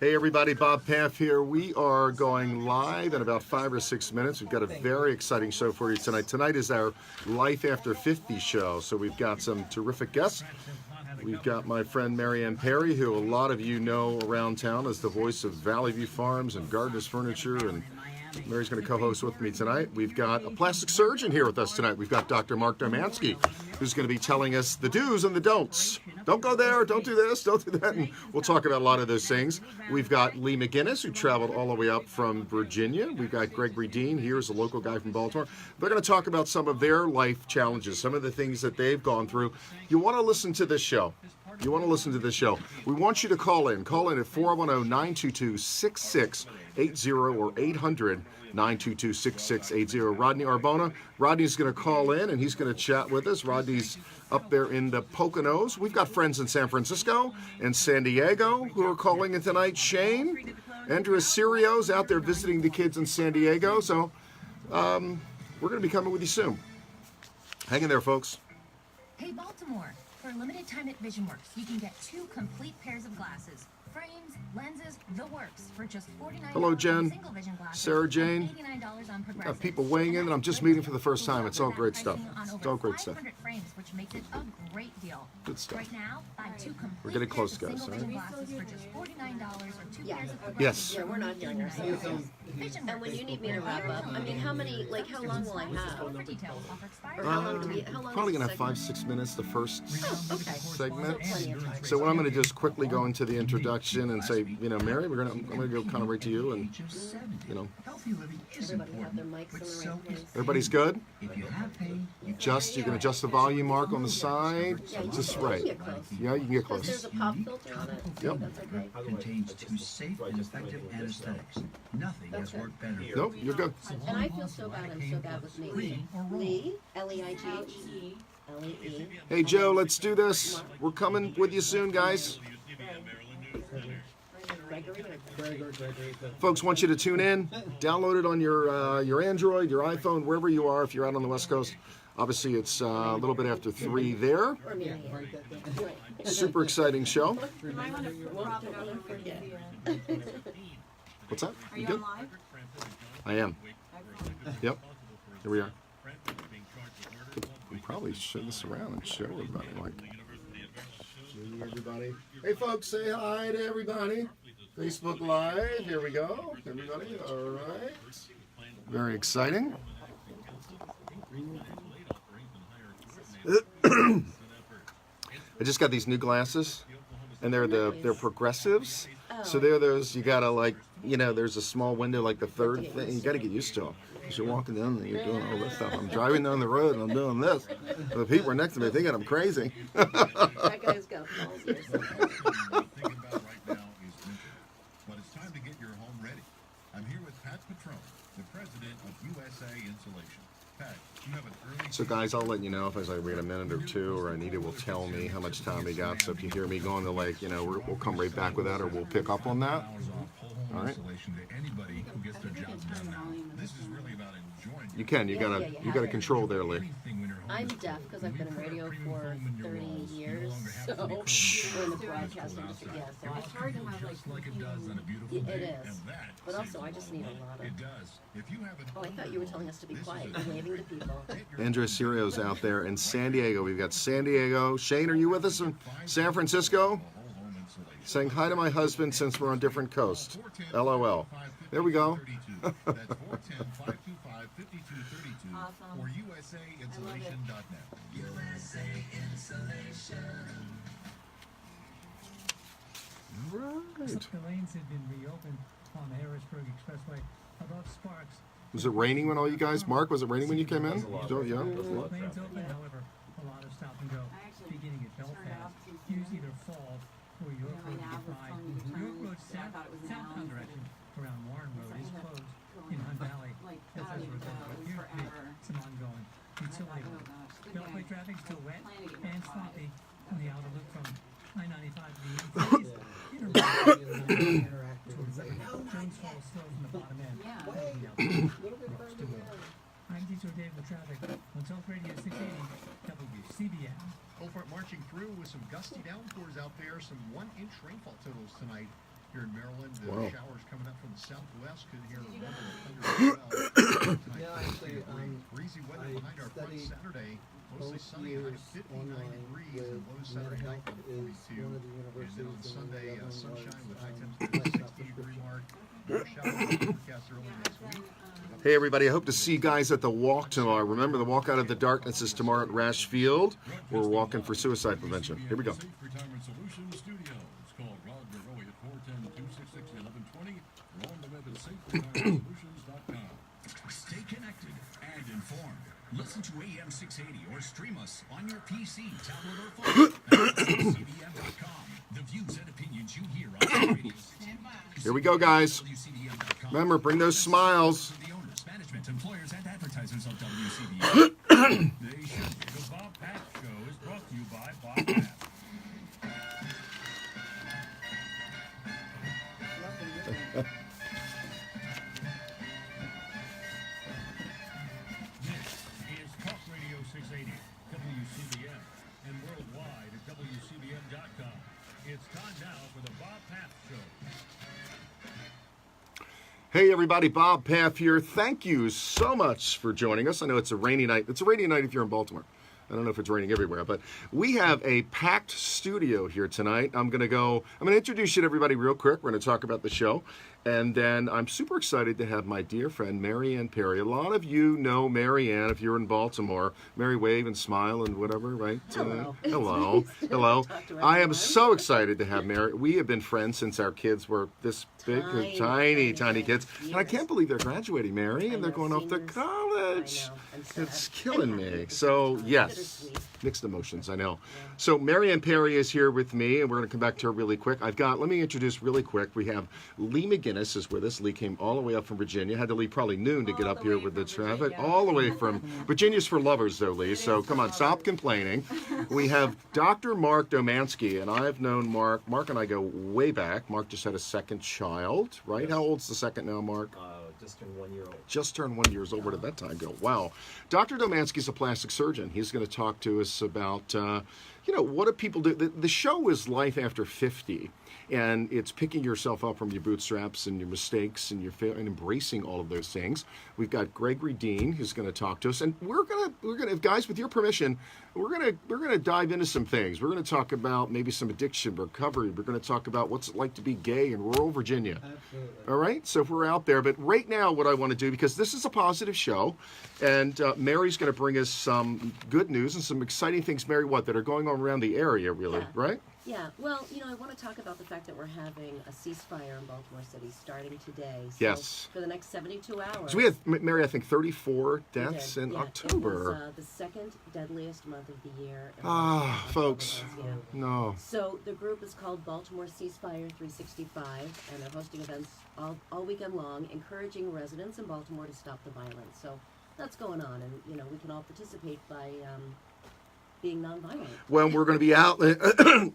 Hey everybody, Bob Paff here. We are going live in about 5 or 6 minutes. We've got a very exciting show for you tonight. Tonight is our Life After 50 show, so we've got some terrific guests. We've got my friend Marianne Perry, who a lot of you know around town as the voice of Valley View Farms and Gardener's Furniture, and Mary's going to co-host with me tonight. We've got a plastic surgeon here with us tonight. We've got Dr. Mark Darmansky, who's going to be telling us the do's and the don'ts. Don't go there, don't do this, don't do that, and we'll talk about a lot of those things. We've got Lee McGinnis, who traveled all the way up from Virginia. We've got Gregory Dean, here's a local guy from Baltimore. They're going to talk about some of their life challenges, some of the things that they've gone through. You want to listen to this show. You want to listen to this show. We want you to call in. Call in at 410-922-6680 or 800-922-6680. Rodney Arbona. Rodney's going to call in, and he's going to chat with us. Rodney's up there in the Poconos. We've got friends in San Francisco and San Diego who are calling in tonight. Shane, Andrea Sirio's out there visiting the kids in San Diego. So we're going to be coming with you soon. Hang in there, folks. Hey, Baltimore. For a limited time at VisionWorks, you can get 2 complete pairs of glasses. Frames, lenses, the works for just $49 Hello, Jen. on single vision glasses, Sarah Jane. $89 on progressive. People weighing in, and I'm just meeting for the first time. It's all great stuff. It's all great stuff. Frames, which makes it a great deal. Good stuff. Right now, buy 2 complete We're getting close, pairs of guys, single all vision glasses for just $49 or 2 pairs of progressive. Yes. Yeah, we're not hearing ourselves. And when you need me to wrap up, I mean, how long will I have? For details, offer expired. Or how long Probably is going the to have segment? 5-6 minutes, the first Okay. segment. Plenty of time. So what I'm going to do is quickly go into the introduction and say, Mary, I'm going to go kind of right to you, and Everybody have their mics in the right place. everybody's good. You're going to adjust the volume mark on the side, Yeah, you just can right. get close. Yeah, you can get Because close. there's a pop filter on it. Yep. That's okay. Contains 2 safe and effective anesthetics. Nothing has worked better. Nope, you're good. And I feel so bad. I'm so bad with names. Lee, L-E-I-G-H, L-E-E. Hey Joe, let's do this. We're coming with you soon, guys. Folks, want you to tune in. Download it on your Android, your iPhone, wherever you are. If you're out on the West Coast, obviously it's a little bit after 3 there. Or Mary. Super exciting show. What's that? Are you good? on live? I am. Yep. Here we are. We probably show this around and show everybody. Everybody. Hey folks, say hi to everybody. Facebook Live. Here we go. Everybody. All right. Very exciting. I just got these new glasses, and they're progressives. So they're those you gotta there's a small window like the third thing. You gotta get used to them. Because you're walking down and you're doing all this stuff. I'm driving down the road and I'm doing this. And the people are next to me thinking I'm crazy. That guy's got balls here. Thinking about right now is winter, but it's time to get your home ready. I'm here with Pat Patron, the president of USA Insulation. Pat, you have an early. So guys, I'll let you know if we got a minute or two, or Anita will tell me how much time we got. So if you hear me going to we'll come right back with that, or we'll pick up on that. Hours off whole home All right. insulation to anybody who gets their jobs done now. This is really about enjoying. You can. You gotta control there, Lee. Anything when you're home I'm is deaf because I've been in radio for 30 years, so we're in the broadcast industry. Yeah, so It's hard to have just like it does on a beautiful It day. is. And that But saves also, I just need a lot of. It does. If you have an Oh, I thought you were telling us to be quiet, waving to people. Andrea Sirio's out there in San Diego. We've got San Diego. Shane, are you with us in San Francisco? whole home insulation. Saying hi to my husband since we're on different coasts. LOL. There we go. That's 410-525-5232 Awesome. or usainsulation.net. USA Right. The lanes had been reopened on the Harrisburg Expressway above Sparks. Was it raining when all you guys, Mark, was it raining when you came in? Joe, yeah? Lanes open, however, a lot of stop and go beginning at Belfast. Use either fall or York Road to get by. York Road southbound direction around Warren Road is closed in Hunt Valley. That's as a result of some ongoing utility. Beltway traffic still wet and swampy on the outer loop from I-95 to the Jones Hall still from the bottom end. I'm Detour Dave with traffic on Talk Radio 680 WCBM. Beaufort marching through with some gusty downpours out there, some 1-inch rainfall totals tonight Here in Maryland, Wow. showers coming up from the southwest. Could hear a rumble of thunder as well. Yeah, actually, breezy weather I behind our front studied Saturday. Mostly both sunny, high years of 59 online degrees, with and low Saturday night MetaHealth down to is 42. one of the And then universities, on and Sunday, the other one sunshine was, with high lifestyle temperatures 60-degree prescription. mark. More showers forecast early next week. Hey everybody, I hope to see you guys at the walk tomorrow. Remember, the walk out of the darkness is tomorrow at Rash Field. We're walking for suicide prevention. Here we go. Safe Retirement Solutions Studios. Call Rod Verroy at 410-266-1120 or on the web at saferetirementsolutions.com. Stay connected and informed. Listen to AM 680 or stream us on your PC, tablet, or phone at WCBM.com. The views and opinions you hear on the radio. Here we go, guys. WCBM.com. Remember, bring those smiles. The owners, management, employers, and advertisers of WCBM. They should. The Bob Paff Show is brought to you by Bob Paff. This is Talk Radio 680, WCBM, and worldwide at WCBM.com. It's time now for the Bob Paff Show. Hey everybody, Bob Paff here. Thank you so much for joining us. I know it's a rainy night. It's a rainy night if you're in Baltimore. I don't know if it's raining everywhere, but we have a packed studio here tonight. I'm going to introduce you to everybody real quick. We're going to talk about the show. And then I'm super excited to have my dear friend, Marianne Perry. A lot of you know Marianne if you're in Baltimore. Mary, wave and smile and whatever, right? Hello. Hello. Hello. Talk to I am everyone. so excited to have Mary. We have been friends since our kids were this big, tiny kids. And I can't believe they're graduating, Mary, and they're going off to seniors. college. I know. I'm sad. It's killing me. So, yes, Bittersweet. mixed emotions, I know. So, Marianne Perry is here with me, and we're going to come back to her really quick. Let me introduce really quick. We have Lee McGinnis is with us. Lee came all the way up from Virginia. Had to leave probably noon to get up here with the traffic. All the way from Virginia's for lovers, though, Lee. So, come on, stop complaining. We have Dr. Mark Domansky, and I've known Mark. Mark and I go way back. Mark just had a second child, right? Yes. How old's the second now, Mark? Just turned 1 year old. Just turned 1 year old. Where did that time go? Wow. Dr. Domansky's a plastic surgeon. He's going to talk to us about, what do people do? The show is Life After 50, and it's picking yourself up from your bootstraps and your mistakes and and embracing all of those things. We've got Gregory Dean who's going to talk to us, and we're gonna, guys, with your permission, we're gonna dive into some things. We're going to talk about maybe some addiction recovery. We're going to talk about what's it like to be gay in rural Virginia. Absolutely. All right, so if we're out there, but right now what I want to do, because this is a positive show, and Mary's going to bring us some good news and some exciting things, Mary, that are going on around the area, really, Yeah. right? Yeah, well, I want to talk about the fact that we're having a ceasefire in Baltimore City starting today. So Yes. For the next 72 hours. So we had, Mary, I think 34 we did. deaths in Yeah, October. It was the second deadliest month of the year. in Ah, October folks. was, yeah. No. So the group is called Baltimore Ceasefire 365, and they're hosting events all weekend long, encouraging residents in Baltimore to stop the violence. So that's going on, and we can all participate by being nonviolent. Well, we're going to be out.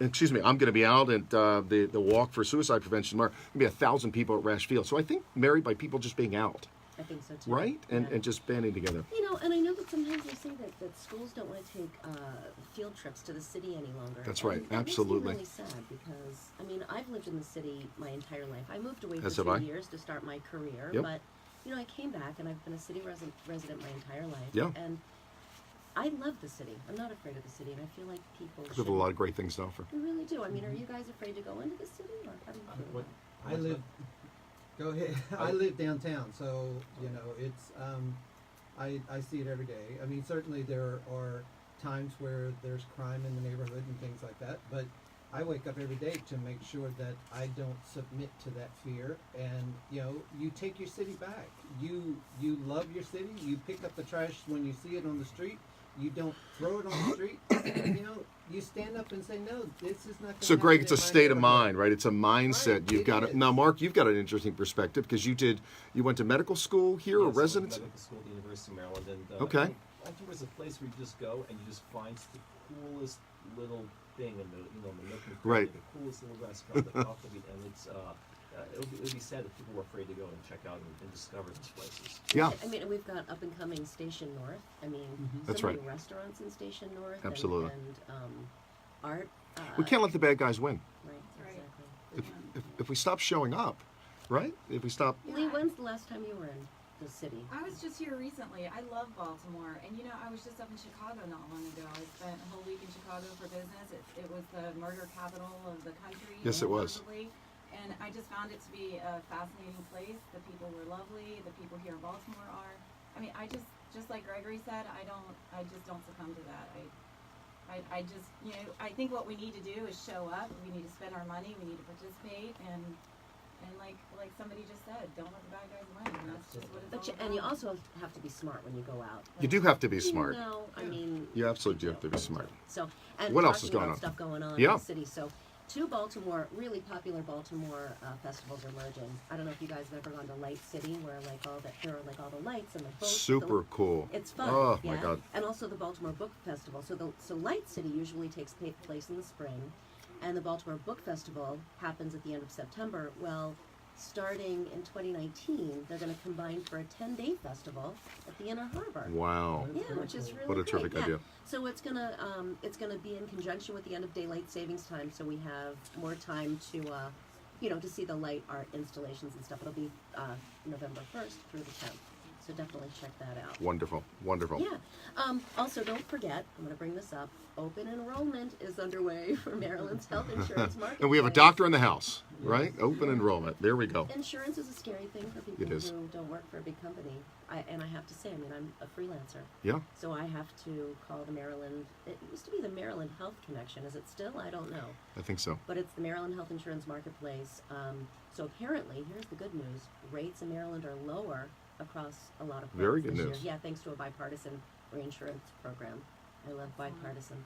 Excuse me. I'm going to be out at the walk for suicide prevention tomorrow. There'll be 1,000 people at Rash Field. So I think, Mary, by people just being out, I think so too. right, and Yeah. and just banding together. And I know that sometimes they say that schools don't want to take field trips to the city any longer. That's And right, that absolutely. Makes me really sad because, I've lived in the city my entire life. I moved away As for have 2 I. years to start my career, Yep. but, I came back and I've been a city resident my entire life. Yeah. And I love the city. I'm not afraid of the city, and I feel like people We should. have a lot of great things to offer. We really do. Are you guys afraid to go into the city? Or how do you feel What- about it? I live. Go ahead. I live downtown, so it's. I see it every day. I mean, certainly there are times where there's crime in the neighborhood and things like that, but I wake up every day to make sure that I don't submit to that fear. And you take your city back. You love your city. You pick up the trash when you see it on the street. You don't throw it on the street. And, you stand up and say, no, this is not going to So, Greg, happen it's a in my state of neighborhood." mind, right? It's a mindset. Right, You've it got it. is. Now, Mark, you've got an interesting perspective because you went to medical school here or Yes, I went to residency? medical school at the University of Maryland, and Okay. I think it's a place where you just go and you just find the coolest little thing in the the nook and cranny, Right. the coolest little restaurant, the coffee, and it's it would be sad if people were afraid to go and check out and discover these places. Yeah. We've got up and coming Station North. That's so many right. restaurants in Station North. Absolutely. And art. We can't let the bad guys win. Right, exactly. If if we stop showing up, right? If we stop. Lee, when's the last time you were in the city? I was just here recently. I love Baltimore, and you know, I was just up in Chicago not long ago. I spent a whole week in Chicago for business. It was the murder capital of the country. Yes, it was. supposedly. And I just found it to be a fascinating place. The people were lovely. The people here in Baltimore are. I mean, I just like Gregory said, I just don't succumb to that. I just, you know, I think what we need to do is show up. We need to spend our money. We need to participate, and like somebody just said, don't let the bad guys win. And that's just what it's all about. And you also have to be smart when you go out. You do have to be smart. No, I mean. You absolutely do have to be smart. So, and What else is talking going about on? Stuff going on Yeah. in the city. So, two really popular Baltimore festivals are merging. I don't know if you guys have ever gone to Light City, where there are all the lights and the boats. Super cool. It's fun. Oh, yeah? my God. And also the Baltimore Book Festival. So Light City usually takes place in the spring, and the Baltimore Book Festival happens at the end of September. Well, starting in 2019, they're going to combine for a 10-day festival at the Inner Harbor. Wow. Yeah, which is really What a great. terrific Yeah. idea. So it's gonna be in conjunction with the end of daylight savings time, so we have more time to to see the light art installations and stuff. It'll be November 1st through the 10th. So definitely check that out. Wonderful. Wonderful. Yeah. Also, don't forget, I'm going to bring this up. Open enrollment is underway for Maryland's health insurance market. And we have a doctor in the house, right? Open enrollment. There we go. Insurance is a scary thing for people It is. who don't work for a big company. And I have to say, I mean, I'm a freelancer. Yeah. So I have to call the Maryland. It used to be the Maryland Health Connection. Is it still? I don't know. I think so. But it's the Maryland Health Insurance Marketplace. So apparently, here's the good news: rates in Maryland are lower across a lot of plans Very good this news. year. Yeah, thanks to a bipartisan reinsurance program. I love bipartisan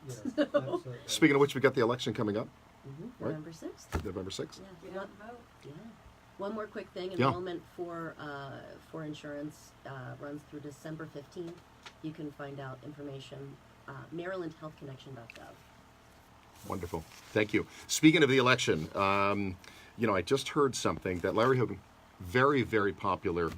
Yes, things. absolutely. Speaking of which, we got the election coming up, Right. November 6th. November 6th. Yeah. Get out and vote. Yeah. One more quick thing: Yeah. enrollment for insurance runs through December 15th. You can find out information MarylandHealthConnection.gov. Wonderful. Thank you. Speaking of the election, I just heard something that Larry Hogan, very, very popular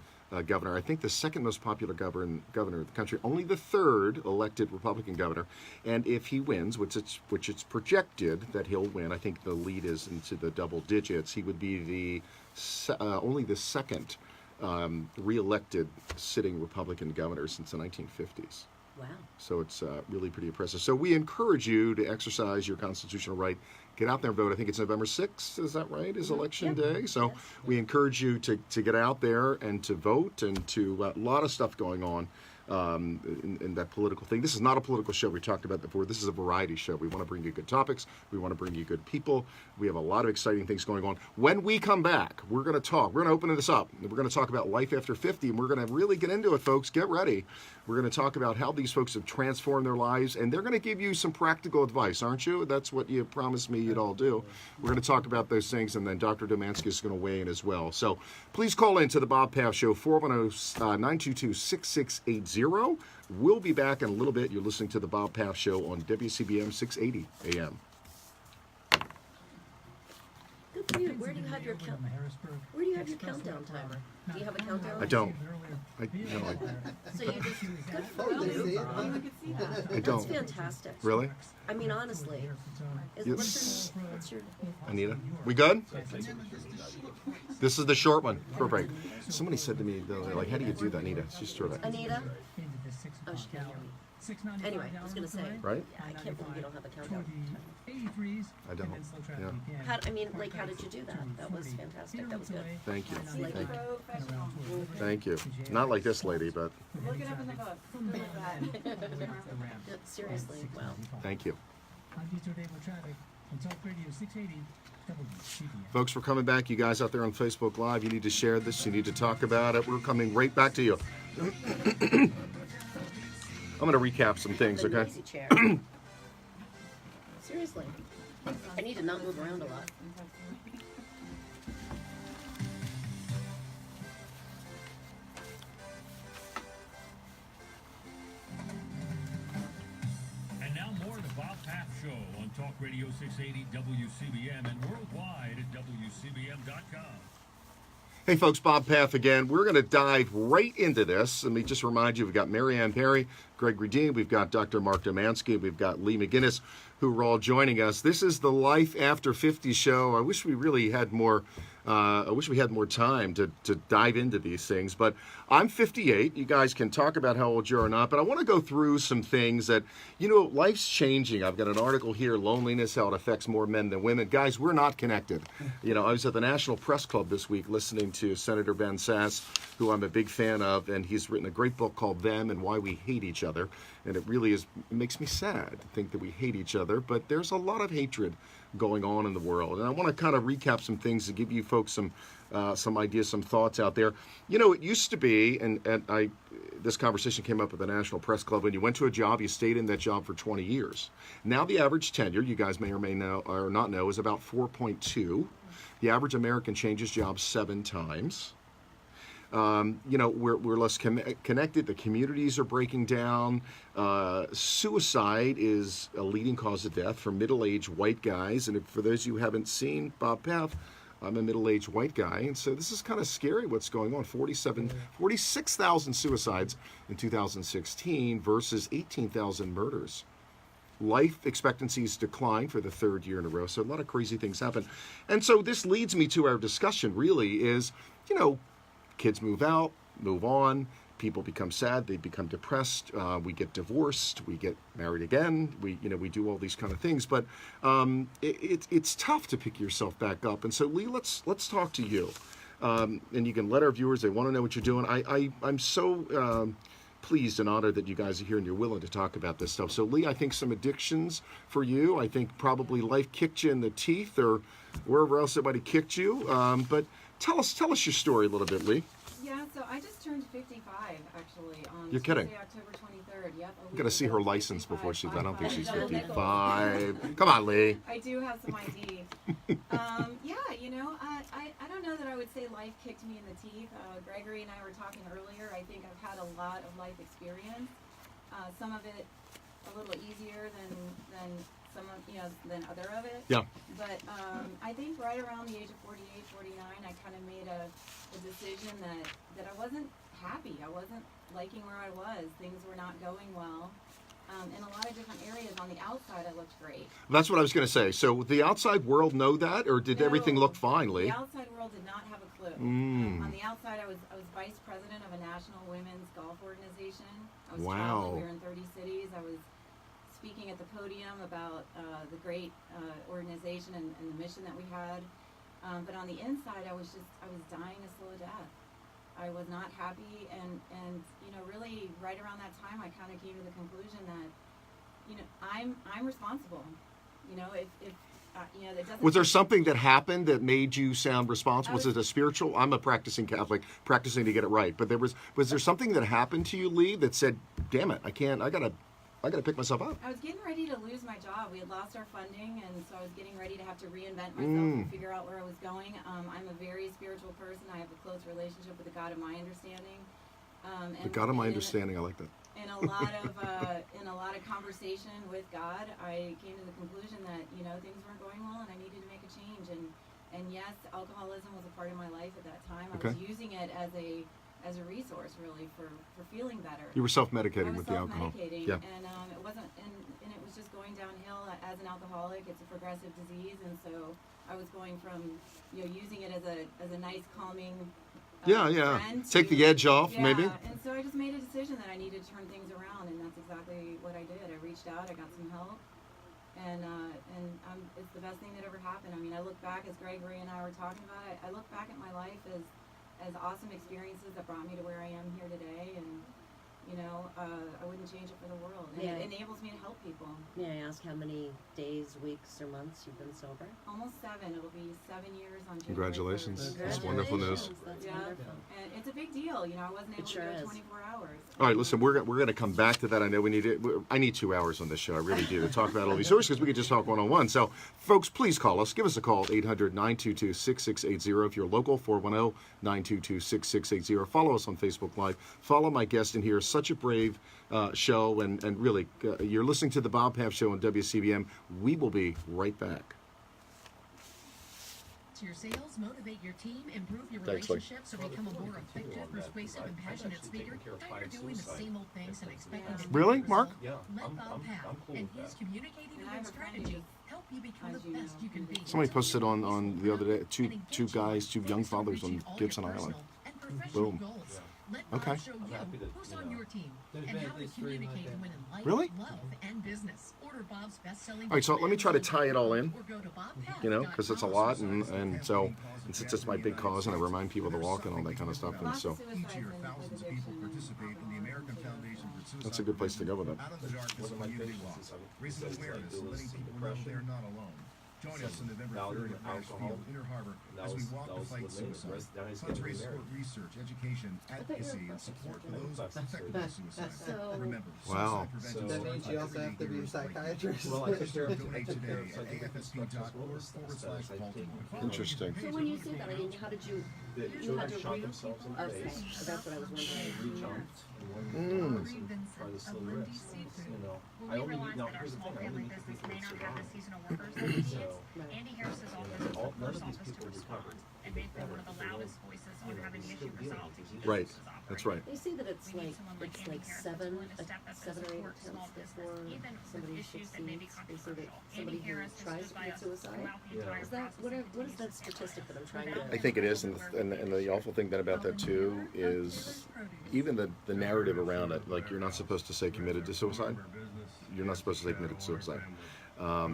governor, I think the second most popular governor of the country, only the third elected Republican governor, and if he wins, which it's projected that he'll win, I think the lead is into the double digits, he would be only the second re-elected sitting Republican governor since the 1950s. Wow. So it's really pretty impressive. So we encourage you to exercise your constitutional right. Get out there and vote. I think it's November 6th. Is that right? Is election day? So we encourage you to get out there and to vote, and to a lot of stuff going on in that political thing. This is not a political show. We talked about that before. This is a variety show. We want to bring you good topics. We want to bring you good people. We have a lot of exciting things going on. When we come back, we're going to talk. We're going to open this up. We're going to talk about life after 50, and we're going to really get into it, folks. Get ready. We're going to talk about how these folks have transformed their lives, and they're going to give you some practical advice, aren't you? That's what you promised me you'd all do. We're going to talk about those things, and then Dr. Domansky is going to weigh in as well. So please call in to the Bob Paff Show, 410-922-6680. We'll be back in a little bit. You're listening to the Bob Paff Show on WCBM 680 AM. Good for you. Where do you have your countdown timer? Do you have a countdown? I don't. So you just good for They see you. it, huh? You could see that. I That's don't. fantastic. Really? I mean, honestly, what's your Anita? We good? This is the short one for break. Somebody said to me, they're like, how do you do that, Anita? She's sort of, Anita? Oh, she can't hear me. Anyway, I was gonna say. right? I can't believe you don't have a countdown. I don't. Yeah. How did you do that? That was fantastic. That was good. Thank you. Like Thank you. Professional. Thank you. Not like this lady, but Look it up in the book. Look at that. Yeah, seriously, wow. thank you. I'm Mr. Dave Traffic on Talk Radio 680 WCBM. Folks, we're coming back. You guys out there on Facebook Live, you need to share this. You need to talk about it. We're coming right back to you. I'm going to recap some things, The okay? noisy chair. Seriously. I need to not move around a lot. And now more of the Bob Paff Show on Talk Radio 680 WCBM and worldwide at WCBM.com. Hey folks, Bob Paff again. We're going to dive right into this. Let me just remind you, we've got Marianne Perry, Gregory Dean, we've got Dr. Mark Domansky, we've got Lee McGinnis, who are all joining us. This is the Life After 50 show. I wish we really had more. I wish we had more time to dive into these things, but I'm 58. You guys can talk about how old you are or not, but I want to go through some things that, life's changing. I've got an article here, Loneliness, How It Affects More Men Than Women. Guys, we're not connected. I was at the National Press Club this week listening to Senator Ben Sasse, who I'm a big fan of, and he's written a great book called Them and Why We Hate Each Other, and it really makes me sad to think that we hate each other, but there's a lot of hatred going on in the world. And I want to kind of recap some things to give you folks some ideas, some thoughts out there. It used to be, and this conversation came up at the National Press Club, when you went to a job, you stayed in that job for 20 years. Now the average tenure, you guys may or may know or not know, is about 4.2. The average American changes jobs 7 times. We're less connected. The communities are breaking down. Suicide is a leading cause of death for middle-aged white guys. And for those of you who haven't seen Bob Paff, I'm a middle-aged white guy. And so this is kind of scary what's going on. 46,000 suicides in 2016 versus 18,000 murders. Life expectancies decline for the 3rd year in a row. So a lot of crazy things happen. And so this leads me to our discussion really is, kids move out, move on, people become sad, they become depressed, we get divorced, we get married again, we do all these kind of things, but it's tough to pick yourself back up. And so Lee, let's talk to you. And you can let our viewers, they want to know what you're doing. I'm so pleased and honored that you guys are here and you're willing to talk about this stuff. So Lee, I think some addictions for you, I think probably life kicked you in the teeth or wherever else somebody kicked you, but Tell us your story a little bit, Lee. Yeah, so I just turned 55, actually, on You're kidding. Tuesday, October 23rd. Yep. I'm going to see her license before she's... I don't think she's 55. Come on, Lee. I do have some ID. I don't know that I would say life kicked me in the teeth. Gregory and I were talking earlier. I think I've had a lot of life experience. Some of it a little easier than some of, than other of it. Yeah. But I think right around the age of 48, 49, I kind of made a decision that I wasn't happy. I wasn't liking where I was. Things were not going well. In a lot of different areas. On the outside, I looked great. That's what I was going to say. So the outside world know that, or did everything look fine, Lee? The outside world did not have a clue. On the outside, I was vice president of a national women's golf organization. I was traveling. We were in 30 cities. I was speaking at the podium about the great organization and the mission that we had. But on the inside, I was dying a slow death. I was not happy, and really right around that time, I kind of came to the conclusion that, I'm responsible. That doesn't. Was there something that happened that made you sound responsible? Was it a spiritual? I'm a practicing Catholic, practicing to get it right. But was there something that happened to you, Lee, that said, "Damn it, I gotta pick myself up"? I was getting ready to lose my job. We had lost our funding, and so I was getting ready to have to reinvent myself and figure out where I was going. I'm a very spiritual person. I have a close relationship with the God of my understanding. The God of my understanding, I like that. In a lot of conversation with God, I came to the conclusion that things weren't going well, and I needed to make a change. And yes, alcoholism was a part of my life at that time. I was using it as a resource, really, for feeling better. You were self-medicating with the alcohol. Yeah. And it wasn't, and it was just going downhill. As an alcoholic, it's a progressive disease, and so I was going from using it as a nice calming. Take the edge off, maybe. And so I just made a decision that I needed to turn things around, and that's exactly what I did. I reached out, I got some help, and it's the best thing that ever happened. I mean, I look back, as Gregory and I were talking about it, I look back at my life as awesome experiences that brought me to where I am here today, and I wouldn't change it for the world. And it enables me to help people. May I ask how many days, weeks, or months you've been sober? Almost 7. It'll be 7 years on January Congratulations. 3rd. That's wonderful news. That's wonderful. And it's a big deal. I wasn't able to go 24 hours. All right, listen, we're going to come back to that. I know we need it. I need 2 hours on this show. I really do, to talk about all these stories, because we could just talk one-on-one. So, folks, please call us. Give us a call, 800-922-6680. If you're local, 410-922-6680. Follow us on Facebook Live. Follow my guest in here. Such a brave show, and really, you're listening to the Bob Paff Show on WCBM. We will be right back. Boost your sales, motivate your team, improve your Thanks, Lee. relationships, or become a more effective, persuasive, and passionate speaker? Tired of doing the same old things and expecting to Really, Mark? Yeah, Let Bob Paff and his communicating event strategy help you become the best you can be. Somebody posted on the other day, two young fathers on Gibson Island. Boom. Let Okay. Bob show you who's on your team and how to communicate to win in life, Really? love, and business. Order Bob's best-selling. All right, so let me try to tie it all in, or go to bobpaff.com. you know, because it's a lot, and so since it's my big cause, and I remind people to walk and all that kind of stuff, and so Each year, thousands of people participate in the American Foundation for Suicide. that's a good place to go with it. Out of the Darkness Community Walk, raising awareness and letting people know they're not alone. Join us on November 3rd at Ashfield, Inner Harbor, as we walk to fight suicide. Fundraise for research, education, advocacy, and support for those affected by suicide. Remember, Wow. suicide prevention That starts means by you also every have to day be a you're psychiatrist. Donate today at afsp.org/Baltimore. Interesting. So when you say that, I mean, how did you had to read people? Okay, that's what I was wondering. I only need, now here's the thing, I only need the people that survive. So, Andy Harris's office is the none first of these office to people respond, recovered. and they've been one of the loudest voices on having the issue resolved. Right. That's right. They say that it's We need like someone like Andy Harris that's seven willing to step up and 7 or 8 support small attempts business, before even somebody with issues that may be succeeds. They say that controversial. somebody Andy who Harris has tries stood to by commit us suicide. throughout the Yeah. entire Is that process. what is that statistic that I'm trying to? I think it is, and the awful thing then about that too is even the narrative around it. Like, you're not supposed to say committed to suicide. You're not supposed to say committed to suicide,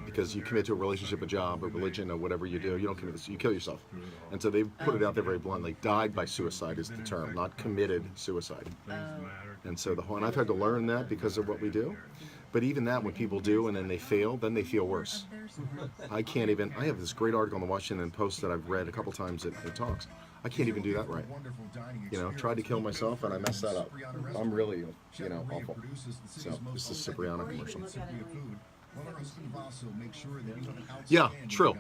because you commit to a relationship, a job, a religion, or whatever you do. You don't commit to, you kill yourself. And so they put it out there very bluntly. Died by suicide is the term, not committed suicide. And so and I've had to learn that because of what we do. But even that, when people do and then they fail, then they feel worse. I can't even. I have this great article in the Washington Post that I've read a couple times at talks. I can't even do that right. You know, tried to kill myself and I messed that up. I'm really, awful. So this is Cipriano commercial. Yeah, true.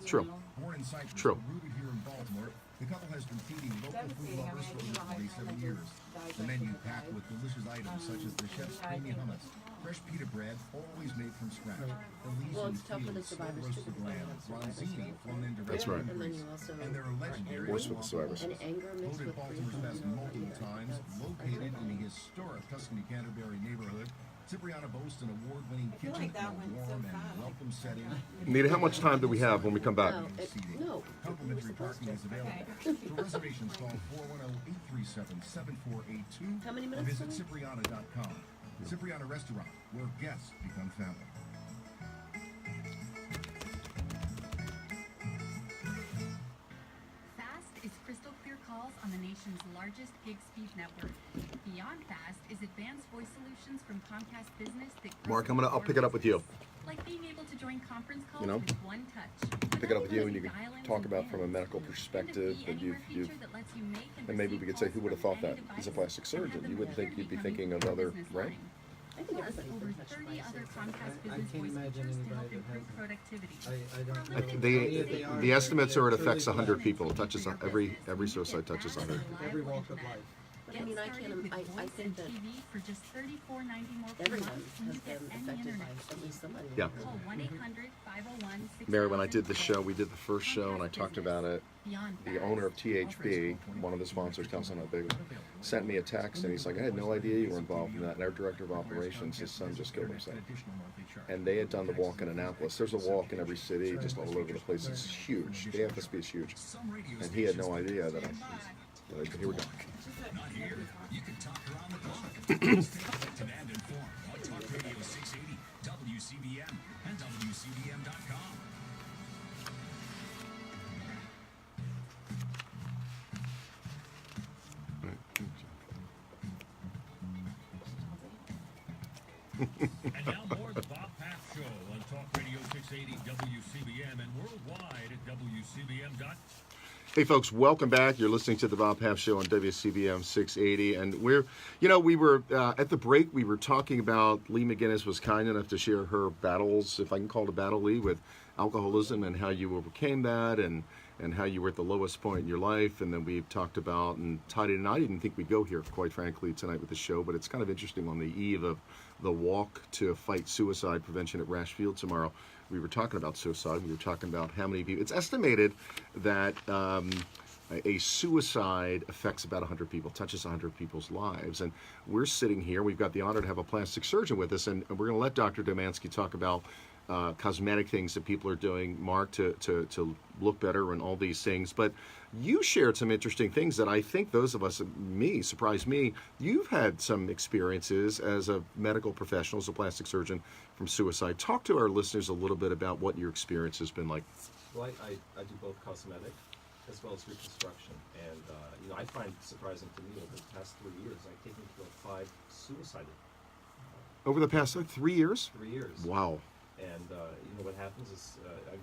True. Born in Cyprus, True. but rooted here in Baltimore, the couple has been feeding local food lovers for over 27 years. The menu packed with delicious items such as the chef's creamy hummus, fresh pita bread, always made from scratch, Well, Elysian it's tough for the fields, slow survivors too, roasted because they lamb, have survivors ronzini too. flown in That's directly right. from And then Greece. you also And there are legendary Worse with the survivors. and anger mixed voted with Baltimore's best grief. multiple times, located in the historic Tuscany Canterbury neighborhood. Cipriano boasts an award-winning feel kitchen like that in a went so warm and fast. welcome setting. Nita, how much time do we have when we come back? No, Complimentary parking is available. For reservations, call 410-837-7482 How many or minutes, visit Tony? Cipriano.com. Cipriano Restaurant, where guests become family. Fast is crystal clear calls on the nation's largest gig speed network. Beyond Fast is advanced voice solutions from Comcast Business that Mark, I'll pick it up with you. like being able to join conference calls You know, with one touch. Pick it up with you, and you can talk about from a medical perspective that you've and maybe we could say, who would have thought that? He's a plastic surgeon. You wouldn't think you'd be thinking of other, right? I think everybody's Over been touched 30 by other suicide. Comcast I Business can't voice imagine features to anybody help that improve hasn't. productivity. I don't know. The estimates are it affects 100 people. It touches every suicide touches 100. Every walk of life. But I mean, I can't. I think that for just $34.90 more per everyone month, and has you get been any affected internet. by at least somebody. Yeah. Call 1-800-501-6000. Mary, when I did the show, we did the first show, and I talked about it. The owner of THB, one of the sponsors, Council Not Big, sent me a text, and he's like, I had no idea you were involved in that. And our director of operations, his son just killed himself. And they had done the walk in Annapolis. There's a walk in every city, just all over the place. It's huge. The FSB is huge. And he had no idea that here we go. Not here. You can talk around the clock. Stay connected and informed on Talk Radio 680, WCBM, and WCBM.com. And now more of the Bob Paff Show on Talk Radio 680 WCBM and worldwide at WCBM.com. Hey folks, welcome back. You're listening to the Bob Paff Show on WCBM 680, and we were at the break. We were talking about Lee McGinnis was kind enough to share her battles, if I can call it a battle, Lee, with alcoholism and how you overcame that, and how you were at the lowest point in your life. And then we've talked about and tied it. And I didn't think we'd go here, quite frankly, tonight with the show, but it's kind of interesting on the eve of the walk to fight suicide prevention at Rashfield tomorrow. we were talking about suicide. We were talking about how many people. It's estimated that a suicide affects about 100 people, touches 100 people's lives. And we're sitting here. We've got the honor to have a plastic surgeon with us, and we're going to let Dr. Domansky talk about cosmetic things that people are doing, Mark, to look better and all these things. But you shared some interesting things that I think those of us, surprised me. You've had some experiences as a medical professional, as a plastic surgeon, from suicide. Talk to our listeners a little bit about what your experience has been like. Well, I do both cosmetic as well as reconstruction. And, I find it surprising to me over the past 3 years, I've taken care of 5 suicided. Over the past 3 years? 3 years. Wow. And, what happens is,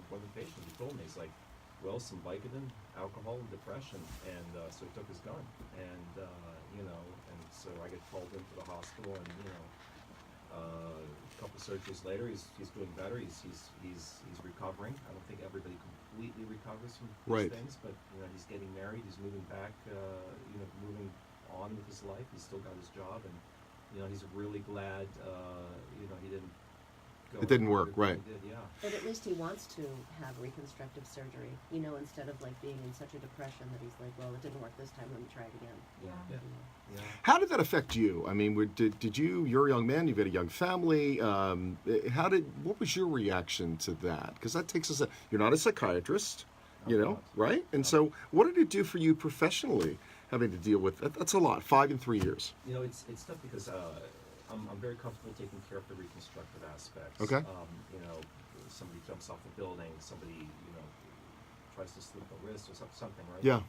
one of the patients, he told me, he's like, well, some Vicodin, alcohol, and depression. And so he took his gun. And, and so I get called into the hospital, and, a couple surgeries later, he's doing better. He's recovering. I don't think everybody completely recovers from these things, but he's getting married. He's moving back. Moving on with his life. He's still got his job, and he's really glad. He didn't. It didn't work, right? Yeah. But at least he wants to have reconstructive surgery. Instead of like being in such a depression that he's like, well, it didn't work this time. Let me try it again. Yeah. How did that affect you? I mean, did you? You're a young man. You've got a young family. What was your reaction to that? Because that takes us. You're not a psychiatrist, right? And so, what did it do for you professionally? Having to deal with that's a lot. 5 in 3 years. It's tough because I'm very comfortable taking care of the reconstructive aspects. Okay. Somebody jumps off a building. Somebody tries to slip a wrist or something, right? Yeah.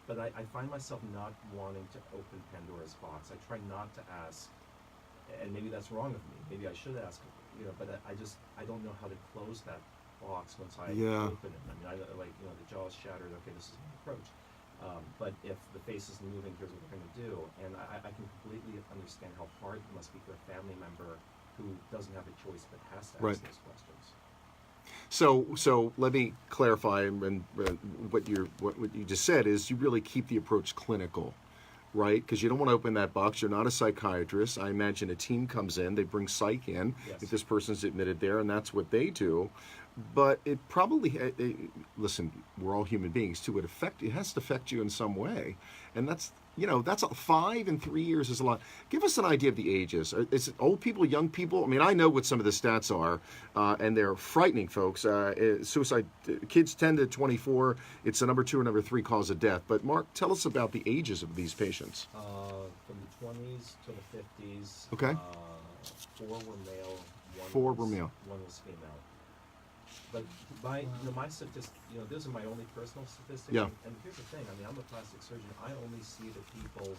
But I find myself not wanting to open Pandora's box. I try not to ask, and maybe that's wrong of me. Maybe I should ask, but I don't know how to close that box once I open it. I mean, the jaw's shattered. Okay, this is my approach. But if the face isn't moving, here's what we're going to do. And I can completely understand how hard it must be for a family member who doesn't have a choice but has to ask those questions. So let me clarify, and what you just said is you really keep the approach clinical, right? Because you don't want to open that box. You're not a psychiatrist. I imagine a team comes in, they bring psych in if this person's admitted there, and that's what they do. But it probably, listen, we're all human beings too. It has to affect you in some way, and that's 5 in 3 years is a lot. Give us an idea of the ages. Is it old people, young people? I mean, I know what some of the stats are, and they're frightening, folks. Suicide, kids 10 to 24, it's the number 2 or number 3 cause of death. But Mark, tell us about the ages of these patients. From the 20s to the 50s. Okay. 4 were male. 4 were male. 1 was female. But my statistics, those are my only personal statistics. Yeah. And here's the thing. I mean, I'm a plastic surgeon. I only see the people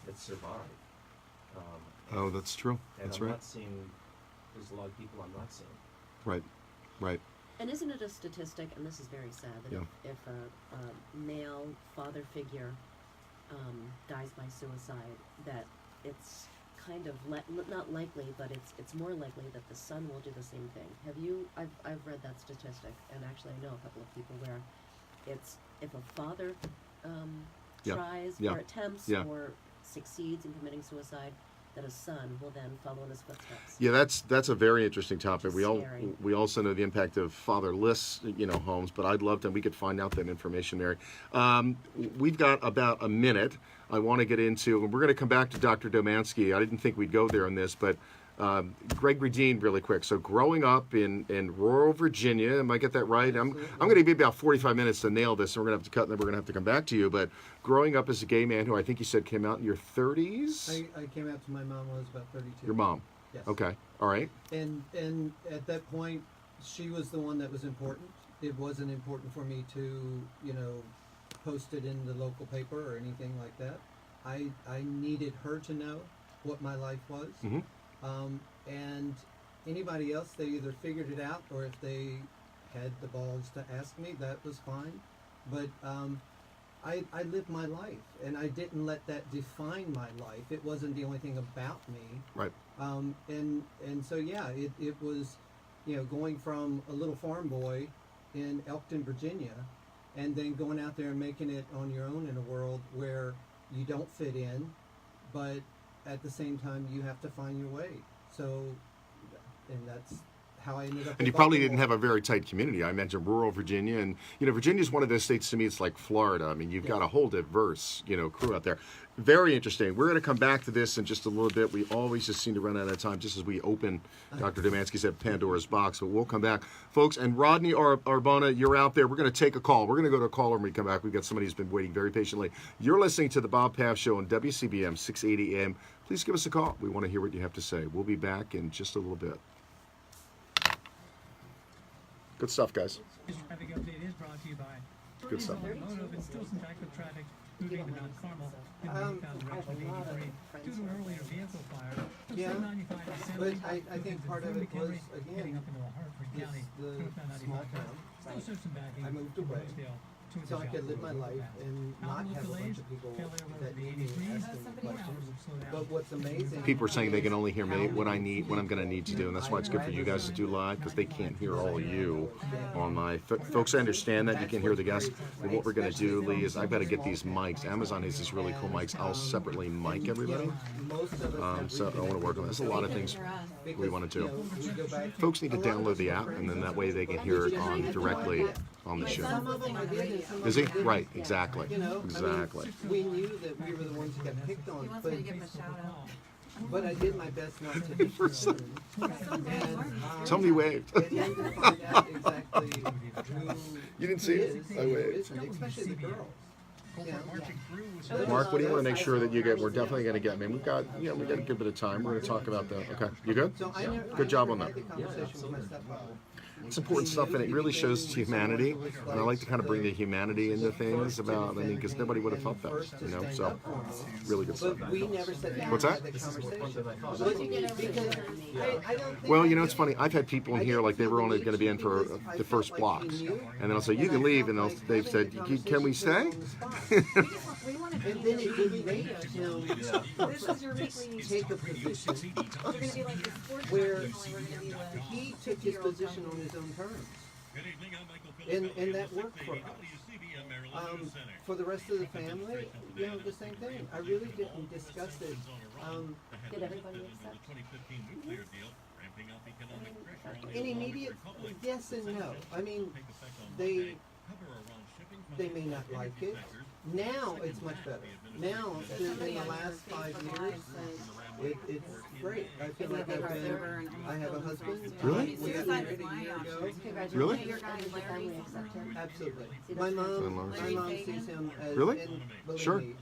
that survive. Oh, that's true. That's right. I'm not seeing. There's a lot of people I'm not seeing. Right. And isn't it a statistic? And this is very sad that if a male father figure dies by suicide, that it's kind of not likely, but it's more likely that the son will do the same thing. I've read that statistic, and actually I know a couple of people where it's if a father tries or attempts or succeeds in committing suicide, that a son will then follow in his footsteps. Yeah, that's a very interesting topic. Scary. We also know the impact of fatherless homes, but I'd love to. We could find out that information, Mary. We've got about a minute. I want to get into, and we're going to come back to Dr. Domansky. I didn't think we'd go there on this, but Greg Redine, really quick. So growing up in rural Virginia, am I get that right? I'm going to be about 45 minutes to nail this, and we're going to have to cut, and then we're going to have to come back to you. But growing up as a gay man, who I think you said came out in your 30s. I came out to my mom when I was about 32. Your mom. Yes. Okay. All right. And at that point, she was the one that was important. It wasn't important for me to, post it in the local paper or anything like that. I needed her to know what my life was. Mm-hmm. And anybody else, they either figured it out, or if they had the balls to ask me, that was fine. But I lived my life, and I didn't let that define my life. It wasn't the only thing about me. Right. And so it was, going from a little farm boy in Elkton, Virginia, and then going out there and making it on your own in a world where you don't fit in, but at the same time you have to find your way. So, and that's how I ended up. And in you probably Baltimore. didn't have a very tight community. I mentioned rural Virginia, and Virginia is one of those states to me. It's like Florida. I mean, you've got a whole diverse crew out there. Very interesting. We're going to come back to this in just a little bit. We always just seem to run out of time just as we open. Dr. Domansky said Pandora's box, but we'll come back, folks. And Rodney Arbona, you're out there. We're going to take a call. We're going to go to a caller when we come back. We've got somebody who's been waiting very patiently. You're listening to the Bob Paff Show on WCBM 680 AM. Please give us a call. We want to hear what you have to say. We'll be back in just a little bit. Good stuff, guys. This traffic update is brought to you by Good stuff. Automotive and still some active traffic moving to Mount Carmel in the eastbound direction of 83 due to an earlier vehicle fire. Yeah, 95 and but 70 I think part of it was, heading again, up into Hartford is County. the northbound small 95. town. Still shows some backing I moved from away Rosedale towards so the I could live my South life Overpass. and not have a bunch of people that need me asking me questions. But what's amazing, People are saying they can only hear me, what I'm going to need to do, and that's why it's good for you guys to do live, because they can't hear all of you on my. Folks, I understand that you can hear the guests. But what we're going to do, Lee, is I've got to get these mics. Amazon has these really cool mics. I'll separately mic everybody. So I want to work on this. There's a lot of things we want to do. Folks need to download the app, and then that way they can hear it on directly on the show. some of them I did and some of Is he? them I didn't. Right, exactly. Exactly. We knew that we were the ones that got picked on, but I did my best not to be rude. Somebody waved. And then to find out exactly who You didn't see it? is I and who waved. isn't, especially the girls. Yeah. Mark, what do you want to make sure that you get? We're definitely going to get. I mean, we've got a good bit of time. We're going to talk about that. Okay, you good? So I never, Good job on that. had the conversation with my stepfather. It's important stuff, and it really shows humanity. And I like to kind of bring the humanity into things because nobody would have thought that, So, really good stuff. But we never sat down What's and that? had the conversation. Because I don't think Well, it's funny. I've had people in here like they were only going to be in for the first blocks, and then I'll say you can leave, and they've said, "Can we stay?" And then it didn't wait until This is your weekly. take a position We're gonna be like the sports where channel, we're gonna be the he took his position on his own terms. And that worked for us. For the rest of the family, the same thing. I really didn't discuss it. Did everybody accept? In immediate, yes and no. I mean, they may not like it. Now it's much better. Now, in the last 5 years, it's great. I feel like I have a husband. Really? We got married a year ago. Really? Your guys' family accept him? Absolutely. My mom sees him as Really? and believe Sure. me,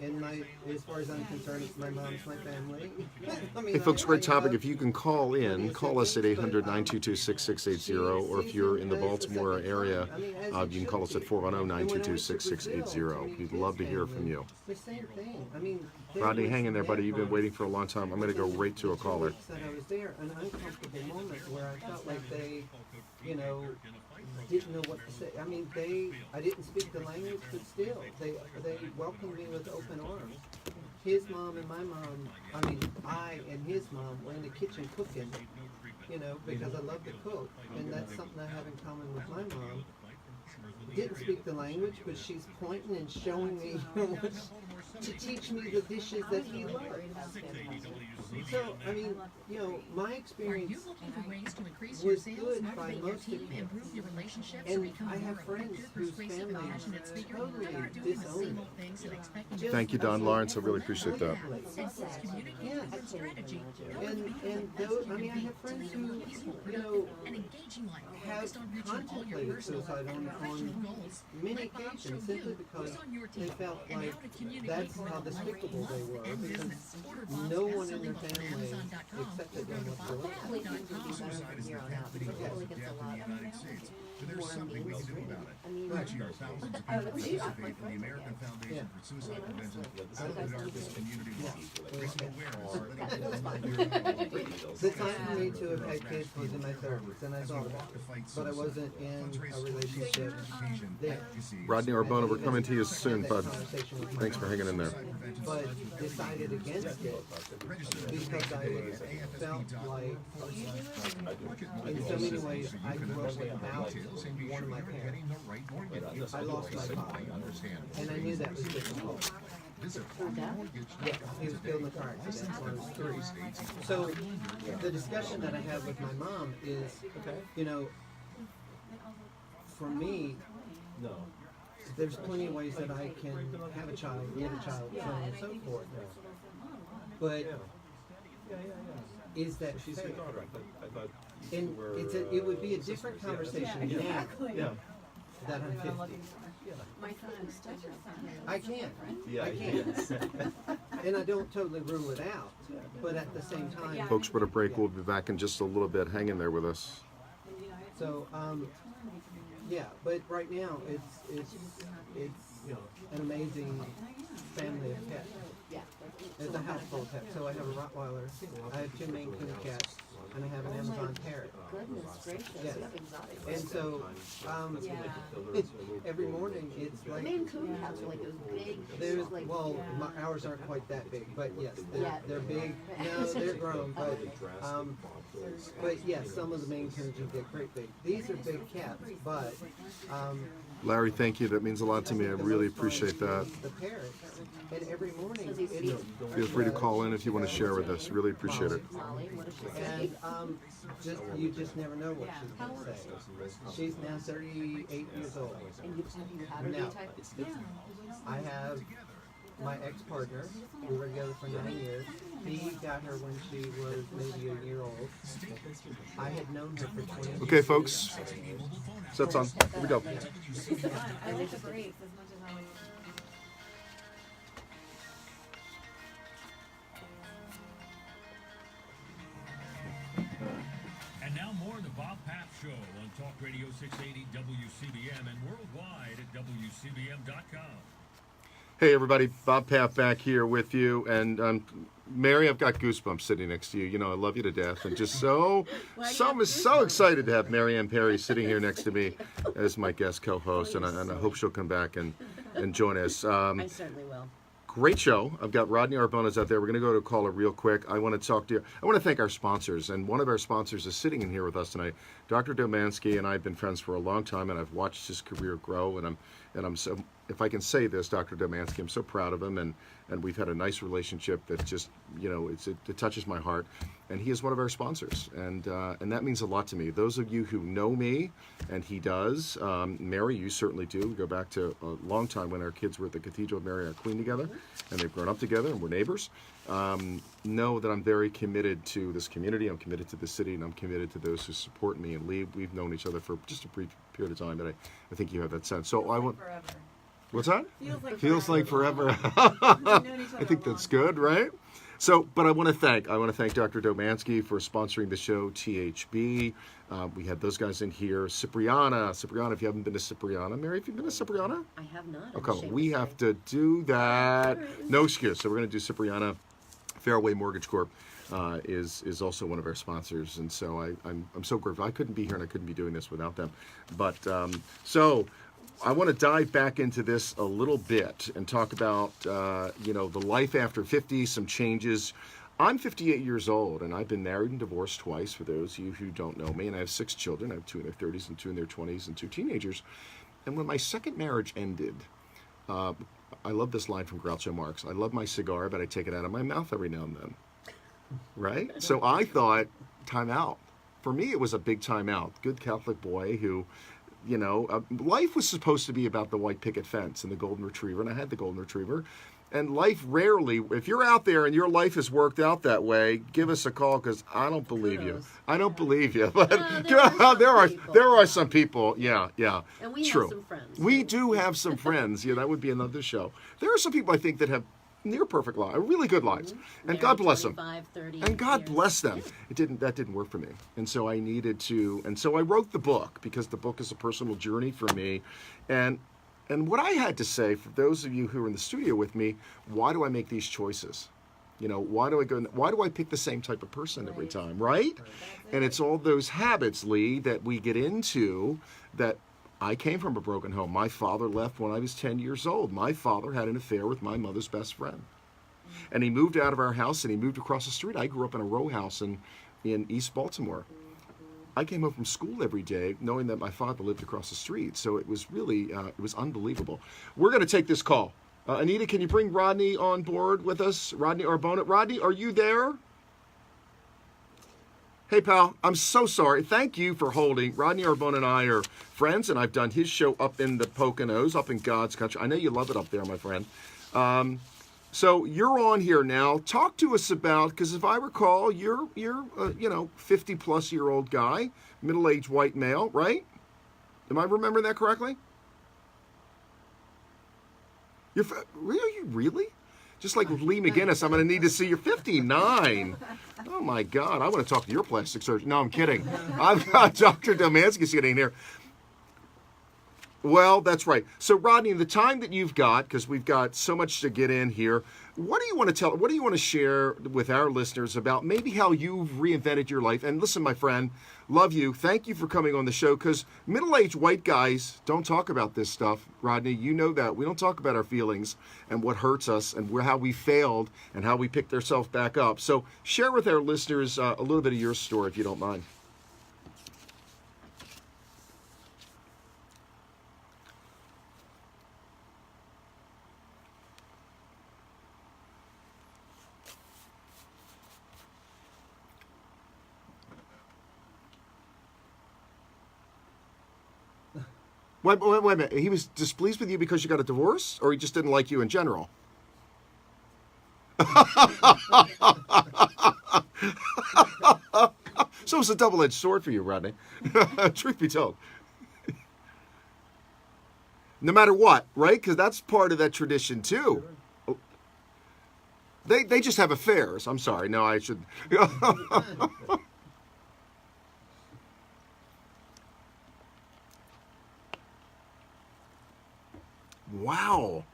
as far as I'm concerned, my mom's my family. I mean, Hey, folks, great I topic. If you can call us at 800-922-6680, or if you're in the Baltimore area, you can call us at 410-922-6680. We'd love to hear from you. The same thing. I mean, Rodney, hang in there, buddy. You've been waiting for a long time. I'm going to go right to a caller. that I was there, an uncomfortable moment where I felt like they, didn't know what to say. I mean, I didn't speak the language, but still, they welcomed me with open arms. His mom and my mom, I and his mom were in the kitchen cooking, because I love to cook, and that's something I have in common with my mom. Didn't speak the language, but she's pointing and showing me to teach me the dishes that he loved. So, my Are you experience looking for ways to increase your was sales, good by motivate your most team, people. improve your relationships, or And become I a more have friends effective, whose persuasive, and families passionate speaker? totally You're not doing the disown same it. old things and expecting Just- Thank you, Don Lawrence. I really appreciate that. Includes communication and strategy. And those, I have friends who, An engaging life have focused on reaching all your contemplated personal suicide and professional on goals. many Let Bob show occasions simply you because who's on your they team felt and like how to communicate that's more how about life, despicable they were, and because business. Order Bob's no one in their best-selling book on family Amazon.com accepted or go them to whatsoever. bobpaff.com. Suicide is the death penalty in the United States, but there's something we can do about it. Each year, thousands of people participate in the American Foundation for Suicide Prevention Darkness Community Law, raising awareness. The time for me to have had kids was in my 30s, and I thought about it, but I wasn't in a relationship there. Rodney Arbona, we're coming to you soon, bud. Thanks for hanging in there. But decided against it because I felt like, in so many ways, I grew up without one of my parents. I lost my father, and I knew that was difficult. Visit Yeah, he was killed in a car accident when I was 3. So the discussion that I have with my mom is, you know, for me, No. there's plenty of ways that I can have a child, get a child, so on and so forth. But is that She's fair? your daughter. I thought you And were, it would be a different conversation now Yeah. that I'm 50. My son is still your son. I can. Yeah. I can. And I don't totally rule it out, but at the same time. Folks, what a break. We'll be back in just a little bit. Hang in there with us. So, yeah, but right now it's an amazing family of cats. It's a house full of cats. So I have a Rottweiler, I have 2 Maine Coon cats, and I have an Amazon parrot. Goodness gracious, Yes. you have exotic. And so, every morning it's The like Maine Coon cats are like those big, there's like, ours aren't quite that big, but yes, Yeah. they're big. No, they're grown, but yes, some of the Maine Coons will get great big. These are big cats, but Larry, thank you. That means a lot to me. I really appreciate that. the parrot, and every morning it's Feel free to call in if you want to share with us. Really appreciate it. Molly, what does she say? and you just never know what she's going to say. She's now 38 years old. And you have her No. type? I have my ex-partner. We were together for 9 years. He got her when she was maybe a year old. I had known her for 20 years. Okay, folks. Sets on. Here we go. I like the breaks as much as I like. And now more of the Bob Paff Show on Talk Radio 680 WCBM and worldwide at WCBM.com. Hey, everybody. Bob Paff back here with you. And Mary, I've got goosebumps sitting next to you. You know, I love you to death. And just so excited to have Mary Ann Perry sitting here next to me as my guest co-host. And I hope she'll come back and join us. I certainly will. Great show. I've got Rodney Arbonas out there. We're going to go to a caller real quick. I want to talk to you. I want to thank our sponsors, and one of our sponsors is sitting in here with us tonight. Dr. Domansky and I have been friends for a long time, and I've watched his career grow. And I'm so, if I can say this, Dr. Domansky, I'm so proud of him, and we've had a nice relationship that just, you know, it touches my heart. And he is one of our sponsors, and that means a lot to me. Those of you who know me, and he does, Mary, you certainly do. We go back to a long time when our kids were at the Cathedral of Mary Our Queen together, and they've grown up together, and we're neighbors. Know that I'm very committed to this community. I'm committed to the city, and I'm committed to those who support me and lead. We've known each other for just a brief period of time, but I think you have that sense. So I want. Forever. What's that? Feels like forever. We've known each other I think a that's long good, right? So, but I want to thank Dr. Domansky for sponsoring the show, THB. We had those guys in here. Cipriana, if you haven't been to Cipriana. Mary, have you been to Cipriana? I have not. I'm Okay, ashamed we to have say. to do that. No excuse. So we're going to do Cipriana. Fairway Mortgage Corp is also one of our sponsors, and so I'm so grateful. I couldn't be here and I couldn't be doing this without them. But so I want to dive back into this a little bit and talk about the life after 50, some changes. I'm 58 years old, and I've been married and divorced twice, for those of you who don't know me, and I have 6 children. I have 2 in their 30s and 2 in their 20s and 2 teenagers. And when my second marriage ended, I love this line from Groucho Marx. I love my cigar, but I take it out of my mouth every now and then. Right? So I thought, time out. For me, it was a big time out. Good Catholic boy who, life was supposed to be about the white picket fence and the golden retriever, and I had the golden retriever. And life rarely, if you're out there and your life has worked out that way, give us a call, because I don't believe you. I don't believe you. But there are some people. Yeah. And we True. have some friends. We do have some friends. Yeah, that would be another show. There are some people, I think, that have near perfect lives, really good lives, and God bless them. 30 And God years. bless them. That didn't work for me, and so I needed to. And so I wrote the book, because the book is a personal journey for me, and what I had to say, for those of you who are in the studio with me, why do I make these choices? Why do I pick the same type of person every time, right? And it's all those habits, Lee, that we get into. That I came from a broken home. My father left when I was 10 years old. My father had an affair with my mother's best friend. And he moved out of our house, and he moved across the street. I grew up in a row house in East Baltimore. I came home from school every day knowing that my father lived across the street. So it was really, it was unbelievable. We're going to take this call. Anita, can you bring Rodney on board with us? Rodney Arbona. Rodney, are you there? Hey, pal, I'm so sorry. Thank you for holding. Rodney Arbona and I are friends, and I've done his show up in the Poconos, up in God's country. I know you love it up there, my friend. So you're on here now. Talk to us about, because if I recall, you're 50-plus-year-old guy, middle-aged white male, right? Am I remembering that correctly? Really? Just like with Lee McGinnis, I'm going to need to see you're 59. Oh, my God. I want to talk to your plastic surgeon. No, I'm kidding. I've got Dr. Domanski sitting here. Well, that's right. So, Rodney, the time that you've got, because we've got so much to get in here, what do you want to share with our listeners about maybe how you've reinvented your life? And listen, my friend, love you. Thank you for coming on the show, because middle-aged white guys don't talk about this stuff. Rodney, you know that. We don't talk about our feelings and what hurts us and how we failed and how we picked ourselves back up. So share with our listeners a little bit of your story, if you don't mind. Wait a minute. He was displeased with you because you got a divorce, or he just didn't like you in general? So it's a double-edged sword for you, Rodney. Truth be told. No matter what, right? Because that's part of that tradition, too. They just have affairs. I'm sorry. No, I should... Wow.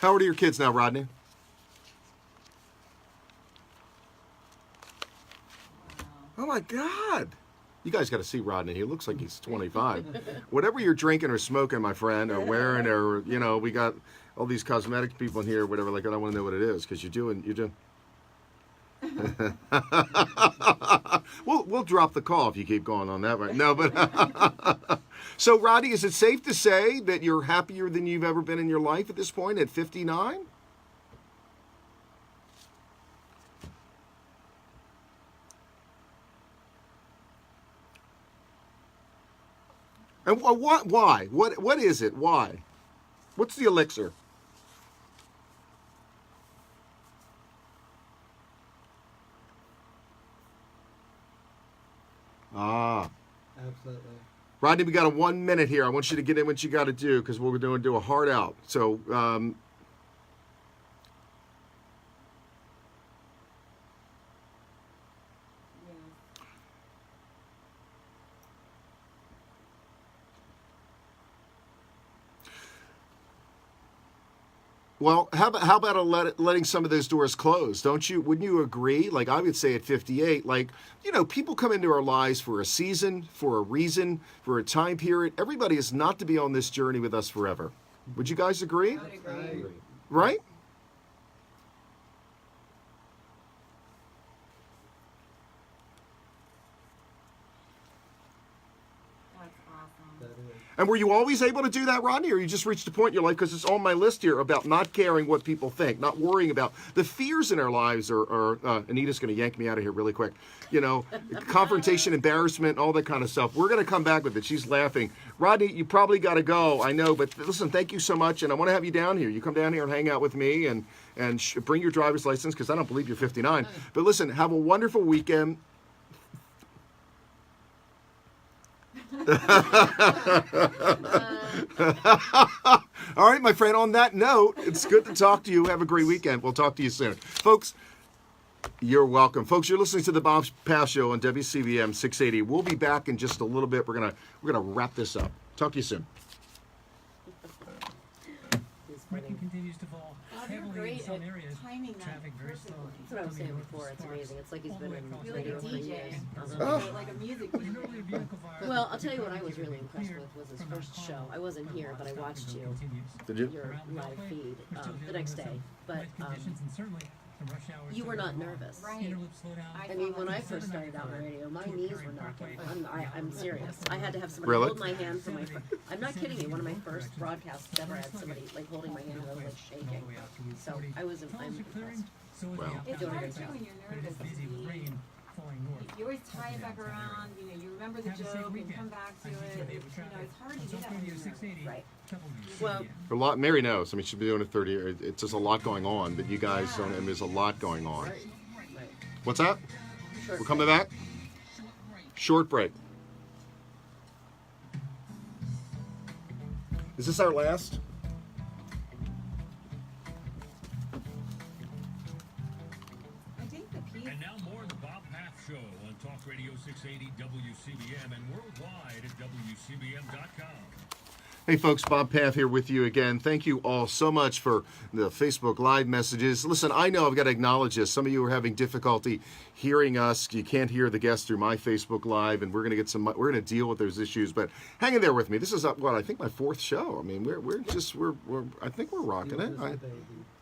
How old are your kids now, Rodney? Oh, my God. You guys got to see Rodney. He looks like he's 25. Whatever you're drinking or smoking, my friend, or wearing, or, we got all these cosmetic people in here, whatever, like, I want to know what it is, because you're doing... we'll drop the call if you keep going on that, right? No, but... So, Rodney, is it safe to say that you're happier than you've ever been in your life at this point at 59? And what? Why? What is it? Why? What's the elixir? Ah. Absolutely. Rodney, we got a 1 minute here. I want you to get in what you got to do, because we're going to do a hard out. So, well, how about letting some of those doors close? Wouldn't you agree? Like, I would say at 58, people come into our lives for a season, for a reason, for a time period. Everybody is not to be on this journey with us forever. Would you guys agree? I would agree. Right? That's awesome. That is. And were you always able to do that, Rodney, or you just reached a point in your life, because it's on my list here, about not caring what people think, not worrying about the fears in our lives, or Anita's going to yank me out of here really quick, confrontation, embarrassment, all that kind of stuff. We're going to come back with it. She's laughing. Rodney, you probably got to go, I know, but listen, thank you so much, and I want to have you down here. You come down here and hang out with me, and bring your driver's license, because I don't believe you're 59. But listen, have a wonderful weekend. All right, my friend, on that note, it's good to talk to you. Have a great weekend. We'll talk to you soon. Folks, you're welcome. Folks, you're listening to the Bob Paff Show on WCBM 680. We'll be back in just a little bit. We're gonna wrap this up. Talk to you soon. Braking continues to fall you're heavily in great some at areas. timing that Traffic very perfectly. slow. That's what I was saying before. It's amazing. It's like he's been in You're like a radio for DJ, years. like a music But an DJ. earlier vehicle fire. Well, I'll tell you what I was Keep it really impressed clear with was his from Mount first show. Carmel, I wasn't but here, but I stop and watched go you, continues. Did you? your Around live Beltway, feed we're still the dealing next with day. some But wet conditions and certainly some rush hours. you to were the not wall. nervous. Right. Interloop slowdown. I mean, when I first started out in radio, my knees were knocking. I'm serious. I had to have somebody Really? hold my hand for my. I'm not kidding you. One of my first broadcasts ever had somebody like holding my hand, and I was like shaking. So I'm Tunnels are clearing, impressed. so is the Wow. It's outbound hard exit, too when you're but it is nervous to busy with be- rain falling north. You always tie it back around, you know, you remember the Have a safe joke and weekend. come back to I'm it. DJ David You know, Traffic it's hard to on do Talk that when Radio you're 680. nervous. Right. WCBM. Well, A lot. Mary knows. I mean, she's been doing it 30 years. It's just a lot going on, but you guys don't. And there's a lot going on. right. What's that? Short We're coming back. Short break. Is this our last? I think the piece. And now more of the Bob Paff Show on Talk Radio 680 WCBM and worldwide at WCBM.com. Hey folks, Bob Paff here with you again. Thank you all so much for the Facebook Live messages. Listen, I know I've got to acknowledge this. Some of you are having difficulty hearing us. You can't hear the guests through my Facebook Live, and we're going to deal with those issues. But hang in there with me. This is what I think my fourth show. I mean, I think we're rocking it.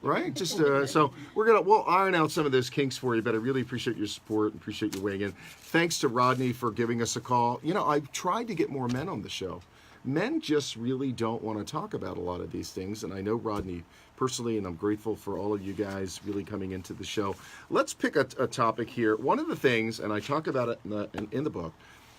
Right? Just so we'll iron out some of those kinks for you, but I really appreciate your support and appreciate you weighing in. Thanks to Rodney for giving us a call. You know, I've tried to get more men on the show. Men just really don't want to talk about a lot of these things, and I know Rodney personally, and I'm grateful for all of you guys really coming into the show. Let's pick a topic here. One of the things, and I talk about it in the book,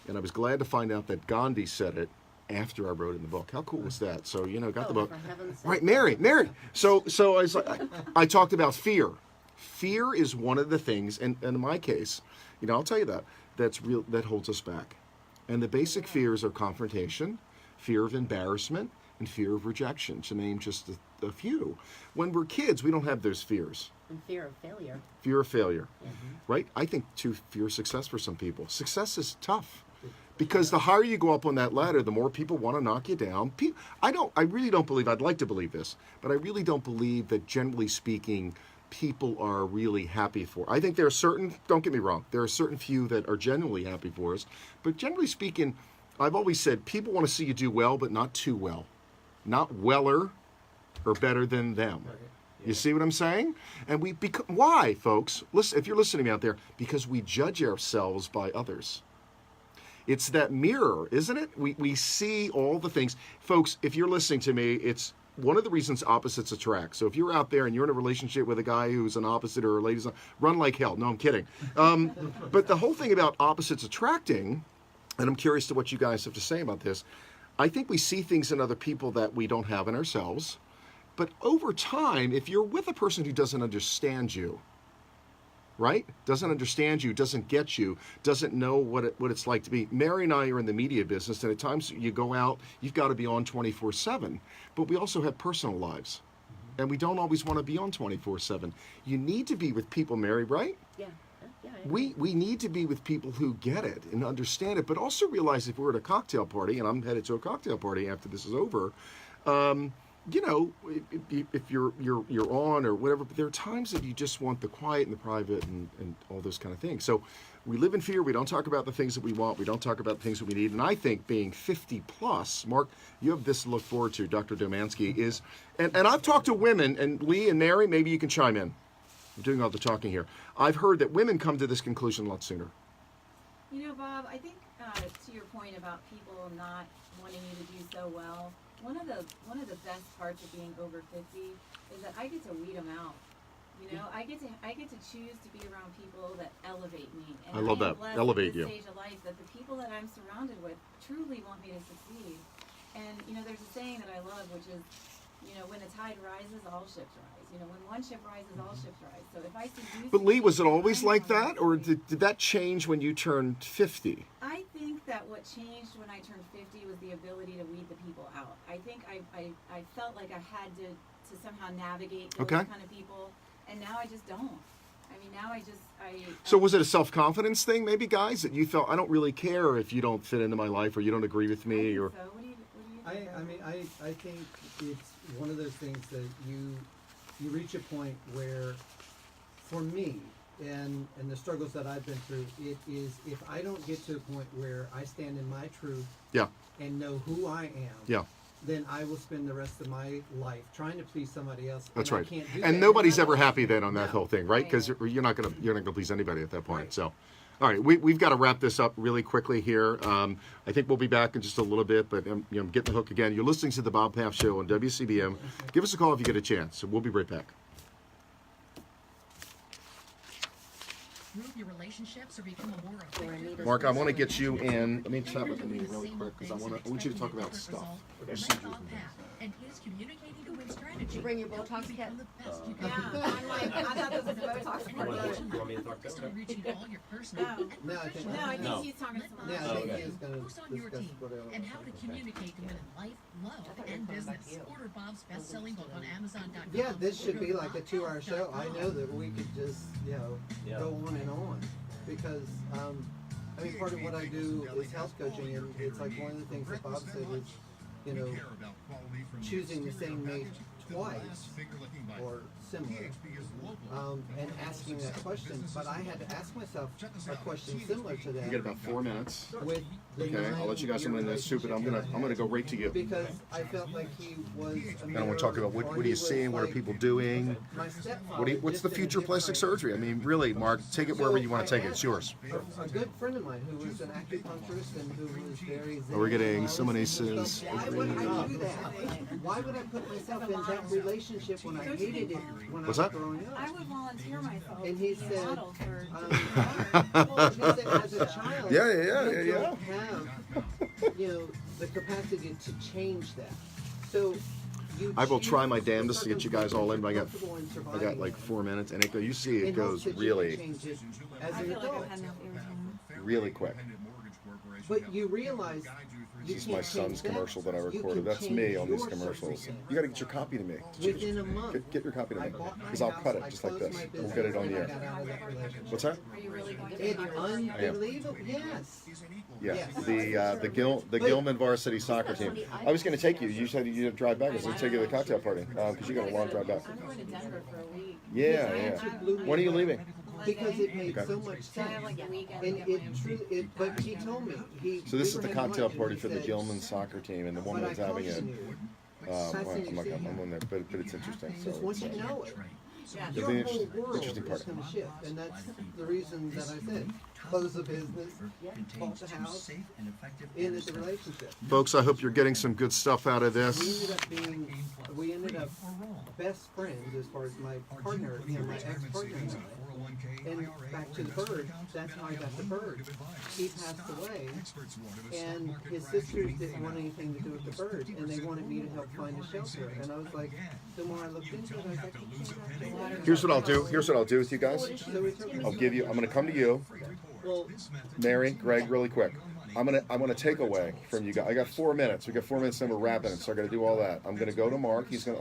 and I was glad to find out that Gandhi said it after I wrote it in the book. How cool was that? So, you know, got the book. For heaven's sake. Right, Mary. So I was like, I talked about fear. Fear is one of the things, and in my case, you know, I'll tell you that holds us back. And the basic fears are confrontation, fear of embarrassment, and fear of rejection, to name just a few. When we're kids, we don't have those fears. And fear of failure. Fear of failure, right? I think, too, fear of success for some people. Success is tough. Because the higher you go up on that ladder, the more people want to knock you down. I really don't believe, I'd like to believe this, but I really don't believe that, generally speaking, people are really happy for. I think there are certain, don't get me wrong, there are certain few that are genuinely happy for us, but generally speaking, I've always said people want to see you do well, but not too well. Not weller or better than them. You see what I'm saying? And why, folks? Listen, if you're listening out there, because we judge ourselves by others. It's that mirror, isn't it? We see all the things. Folks, if you're listening to me, it's one of the reasons opposites attract. So if you're out there and you're in a relationship with a guy who's an opposite or a lady's, run like hell. No, I'm kidding. But the whole thing about opposites attracting, and I'm curious to what you guys have to say about this, I think we see things in other people that we don't have in ourselves. But over time, if you're with a person who doesn't understand you, right? Doesn't understand you, doesn't get you, doesn't know what it's like to be. Mary and I are in the media business, and at times you go out, you've got to be on 24/7. But we also have personal lives. And we don't always want to be on 24/7. You need to be with people, Mary, right? Yeah. We need to be with people who get it and understand it, but also realize if we're at a cocktail party, and I'm headed to a cocktail party after this is over, you know, if you're on or whatever, but there are times that you just want the quiet and the private and all those kind of things. So we live in fear. We don't talk about the things that we want. We don't talk about the things that we need. And I think being 50 plus, Mark, you have this to look forward to, Dr. Domansky, is, and I've talked to women, and Lee and Mary, maybe you can chime in. I'm doing all the talking here. I've heard that women come to this conclusion a lot sooner. You know, Bob, I think to your point about people not wanting you to do so well, one of the best parts of being over 50 is that I get to weed them out. You know, I get to choose to be around people that elevate me. And I love that. Elevate you. At this stage of life, that the people that I'm surrounded with truly want me to succeed. And you know, there's a saying that I love, which is, you know, when the tide rises, all ships rise. You know, when one ship rises, all ships rise. So if I see you. But Lee, was it always like that, or did that change when you turned 50? I think that what changed when I turned 50 was the ability to weed the people out. I think I felt like I had to somehow navigate those kind of people, and now I just don't. I mean, now I. So was it a self-confidence thing, maybe, guys, that you felt, I don't really care if you don't fit into my life or you don't agree with me, or? So. What do you think? I think it's one of those things that you reach a point where, for me, and the struggles that I've been through, it is if I don't get to a point where I stand in my truth Yeah. and know who I am, Yeah. then I will spend the rest of my life trying to please somebody else. That's and right. I can't do And that. nobody's ever happy then on that No. whole thing, right? Because you're not gonna please anybody at that point. So, all right, we've got to wrap this up really quickly here. I think we'll be back in just a little bit, but get the hook again. You're listening to the Bob Paff Show on WCBM. Give us a call if you get a chance. We'll be right back. Improve your relationships or become a more effective. Mark, I want to get you in. Let me chat with me really quick because I want you to talk about stuff. Procedures and things. And his communicating to win strategy. Did you bring your Botox kit? Yeah, I'm like, I thought this was Botox. You want me to talk Focused on reaching all your personal No. and No, I think- professional No, I goals. think he's talking to someone Yeah, else. I think Okay. he's going to Who's on your discuss team what else. and how to communicate to win in life, love, and business. Order Bob's best-selling book on Amazon.com. Yeah, this should be like a 2-hour show. I know that we could just, Yeah. go on and on because, I mean, part of what I do is health coaching, and it's like one of the things that Bob said is, choosing the same mate twice or similar, and asking that question. But I had to ask myself a question similar to that. You get about 4 minutes. With the Okay, I'll let you guys know in this soup, but I'm gonna go right to you. because I felt like he was. And I want to talk about what are you seeing, what are people doing, My stepfather. what's the just in a future of plastic different surgery? I mean, really, Mark, take it wherever you want to take it. It's yours. A good friend of mine who was an acupuncturist and who was very. Oh, we're getting zen. somebody says. Why would I do that? Why would I put myself in that relationship when I hated it when What's I was that? growing up? I would volunteer myself And he to be a said, model for well, he said, as a child, Yeah. you don't have, the capacity to change that. So you I will choose try my the damnedest to get you guys all in, but I got circumstances you're comfortable in like surviving 4 minutes, and you see in it hopes goes that you can really, change it as I an feel like adult. I've had enough irritation. really quick. But you realize you This is can't my son's change that. commercial that I You recorded. can That's change me on these your commercials. circumstance. You got to get your copy to me. Within a month. Get your copy to I me bought my because I'll house, cut it I just like closed this. my And we'll business, get it on and the I air. got out of that relationship. What's that? Are you really going to It's unbelievable. Yes. Yeah, Yes. the Gilman varsity soccer team. I was going to take you. You said you'd drive back. I was going to take you to the cocktail party because you got a long drive back. I'm going to Denver for a week. Yeah. When are you leaving? Because it made Okay. so much So I sense. have like the weekend. And it truly, but he told me, So this is we the were having cocktail lunch, and party he for the said, Gilman soccer team, and the "But woman I was having it. caution you, Well, Tyson, I'm you not see gonna, him. I'm on there, but it's interesting. So Because once you know it, Yeah. It'll your be whole interesting- world interesting is part. going to shift. And that's the reason that I said, close the business, bought the house, ended the relationship. folks, I hope you're getting some good stuff out of We this. ended up best friends as far as my partner, my ex-partner and I. And back to the bird, that's how I got the bird. He passed away, and his sisters didn't want anything to do with the bird, and they wanted me to help find a shelter. And I was like, the more I looked into it, I was like, Here's what I'll do. Here's what I'll do with you guys. so it's okay. I'll give you. I'm gonna come to you, Well, Mary, Greg, really quick. I'm gonna take away from you guys. I got 4 minutes. We got 4 minutes, and we're wrapping it. So I got to do all that. I'm gonna go to Mark. He's gonna.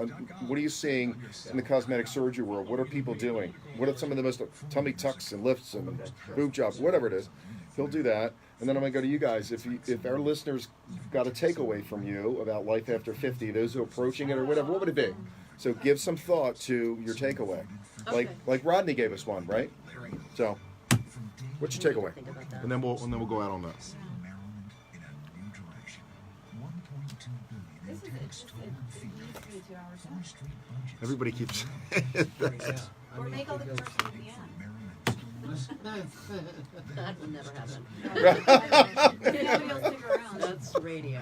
What are you seeing in the cosmetic surgery world? What are people doing? What are some of the most tummy tucks and lifts and boob jobs, whatever it is? He'll do that, and then I'm gonna go to you guys. If our listeners got a takeaway from you about life after 50, those who are approaching it or whatever, what would it be? So give some thought to your takeaway, like Rodney gave us one, right? So, what's your takeaway? And then we'll go out on that. This is it. It needs to be a 2-hour show. Everybody keeps saying that. Or make all the commercials at the end. That would never happen. Nobody will stick around. That's radio.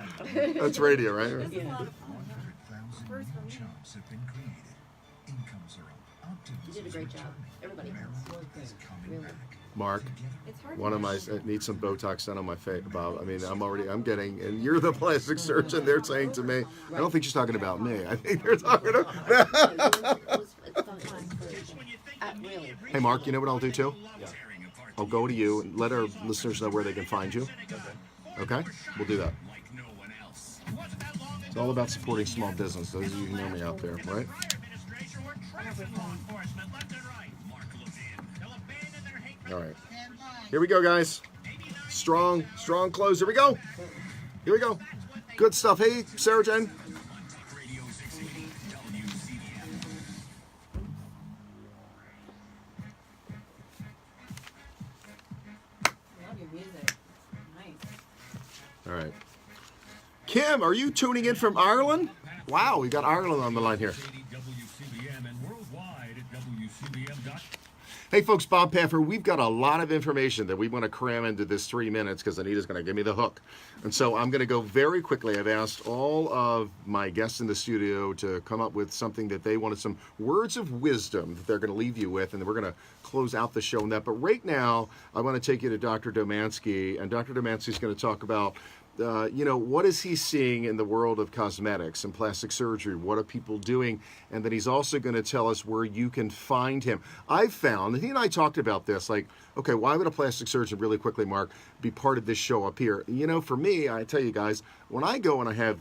That's radio, right? This is a lot of fun. First for me. You did a great job. Everybody has. Really. Mark, It's hard one to of my measure. need some Botox done on my face, Bob. I mean, I'm getting, and you're the plastic surgeon. They're saying to me, I don't think she's talking about me. I think they're talking about. Really. Hey, Mark, you know what I'll do too? I'll go to you and let our listeners know where they can find you. Okay? We'll do that. It's all about supporting small business. Those of you who know me out there, right? All right. Here we go, guys. Strong close. Here we go. Here we go. Good stuff. Hey, Sarah Jane. On Talk Radio 680 WCBM. Love your music. Nice. All right. Kim, are you tuning in from Ireland? Wow, we got Ireland on the line here. WCBM and worldwide at WCBM.com. Hey folks, Bob Paffer, we've got a lot of information that we want to cram into this 3 minutes because Anita's going to give me the hook. And so I'm going to go very quickly. I've asked all of my guests in the studio to come up with something that they wanted, some words of wisdom that they're going to leave you with, and then we're going to close out the show on that. But right now, I want to take you to Dr. Domansky, and Dr. Domansky is going to talk about what is he seeing in the world of cosmetics and plastic surgery? What are people doing? And then he's also going to tell us where you can find him. I've found, and he and I talked about this, like, okay, why would a plastic surgeon, really quickly, Mark, be part of this show up here? For me, I tell you guys, when I go and I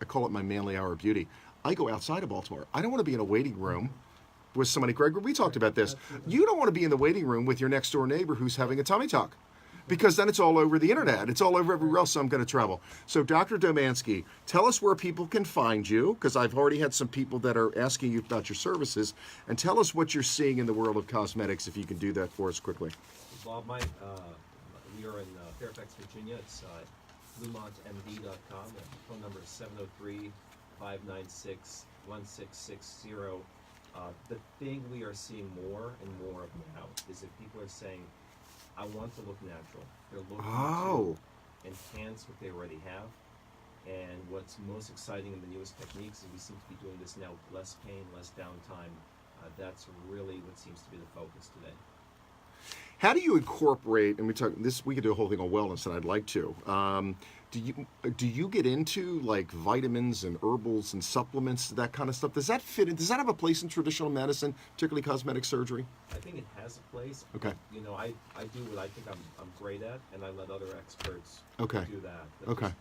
call it my manly hour of beauty, I go outside of Baltimore. I don't want to be in a waiting room with somebody. Greg, we talked about this. You don't want to be in the waiting room with your next door neighbor who's having a tummy tuck, because then it's all over the internet. It's all over everywhere else, so I'm going to travel. So Dr. Domansky, tell us where people can find you, because I've already had some people that are asking you about your services, and tell us what you're seeing in the world of cosmetics, if you can do that for us quickly. Bob, we are in Fairfax, Virginia. It's BluemontMD.com. The phone number is 703-596-1660. The thing we are seeing more and more of now is that people are saying, I want to look natural. They're looking to enhance what they already have. And what's most exciting in the newest techniques is we seem to be doing this now with less pain, less downtime. That's really what seems to be the focus today. How do you incorporate, and we could do a whole thing on wellness, and I'd like to. Do you get into like vitamins and herbals and supplements, that kind of stuff? Does that fit in? Does that have a place in traditional medicine, particularly cosmetic surgery? I think it has a place. Okay. I do what I think I'm great at, and I let other experts do that.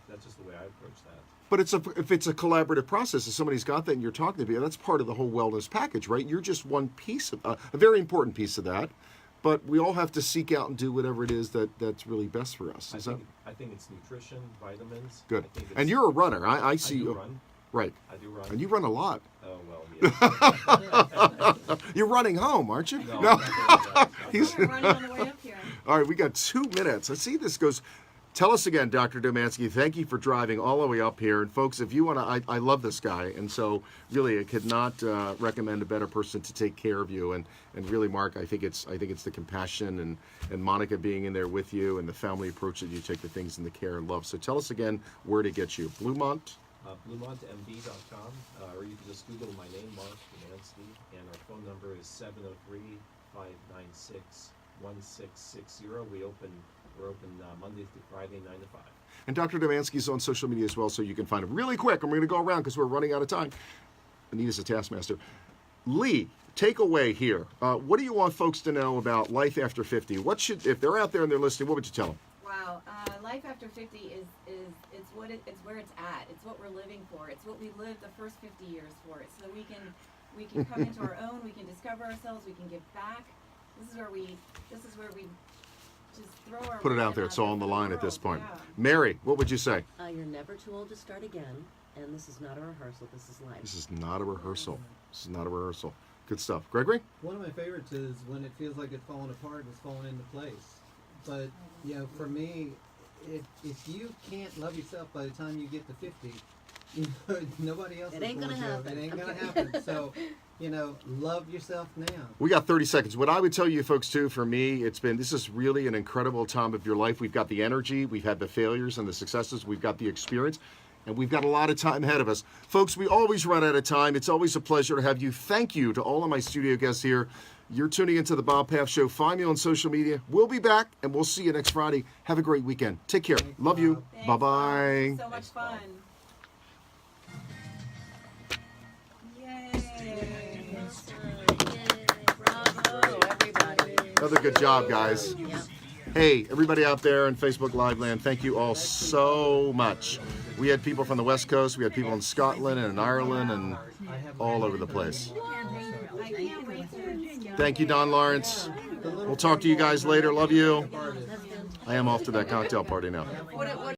That's just the way I approach that. But if it's a collaborative process, if somebody's got that and you're talking to them, that's part of the whole wellness package, right? You're just one piece of a very important piece of that. But we all have to seek out and do whatever it is that's really best for us. I think it's nutrition, vitamins. Good. And you're a runner. I see you. Run. Right. I do run. And you run a lot. Oh, well, yeah. You're running home, aren't you? No. He's running on the way up here. All right, we got 2 minutes. I see this goes. Tell us again, Dr. Domansky, thank you for driving all the way up here. And folks, if you want to, I love this guy. And so really, I could not recommend a better person to take care of you. And really, Mark, I think it's the compassion and Monica being in there with you and the family approach that you take to things and the care and love. So tell us again where to get you. Bluemont? BluemontMD.com, or you can just Google my name, Mark Domansky, and our phone number is 703-596-1660. We're open Monday through Friday, 9 to 5. And Dr. Domansky's on social media as well, so you can find him really quick. And we're going to go around because we're running out of time. Anita's a taskmaster. Lee, take away here. What do you want folks to know about life after 50? If they're out there and they're listening, what would you tell them? Wow, life after 50 is it's where it's at. It's what we're living for. It's what we lived the first 50 years for. It's so we can come into our own. We can discover ourselves. We can give back. This is where we just throw our Put it out there. It's all on the line at this point. Yeah. Mary, what would you say? You're never too old to start again, and this is not a rehearsal. This is life. This is not a rehearsal. This is not a rehearsal. Good stuff. Gregory? One of my favorites is when it feels like it's falling apart and it's falling into place. But, for me, if you can't love yourself by the time you get to 50, nobody else It ain't gonna happen. It ain't going to happen. So, love yourself now. We got 30 seconds. What I would tell you folks too, for me, this is really an incredible time of your life. We've got the energy, we've had the failures and the successes, we've got the experience, and we've got a lot of time ahead of us. Folks, we always run out of time. It's always a pleasure to have you. Thank you to all of my studio guests here. You're tuning into the Bob Paff Show. Find me on social media. We'll be back, and we'll see you next Friday. Have a great weekend. Take care. Thanks, Love you. Thanks, Bye-bye. So much fun. Yay. Bravo, everybody. Another good job, guys. Hey, everybody out there in Facebook Live land, thank you all so much. We had people from the West Coast. We had people in Scotland and in Ireland and all over the place. I can't wait to. Thank you, Don Lawrence. We'll talk to you guys later. Love you. I am off to that cocktail party now. What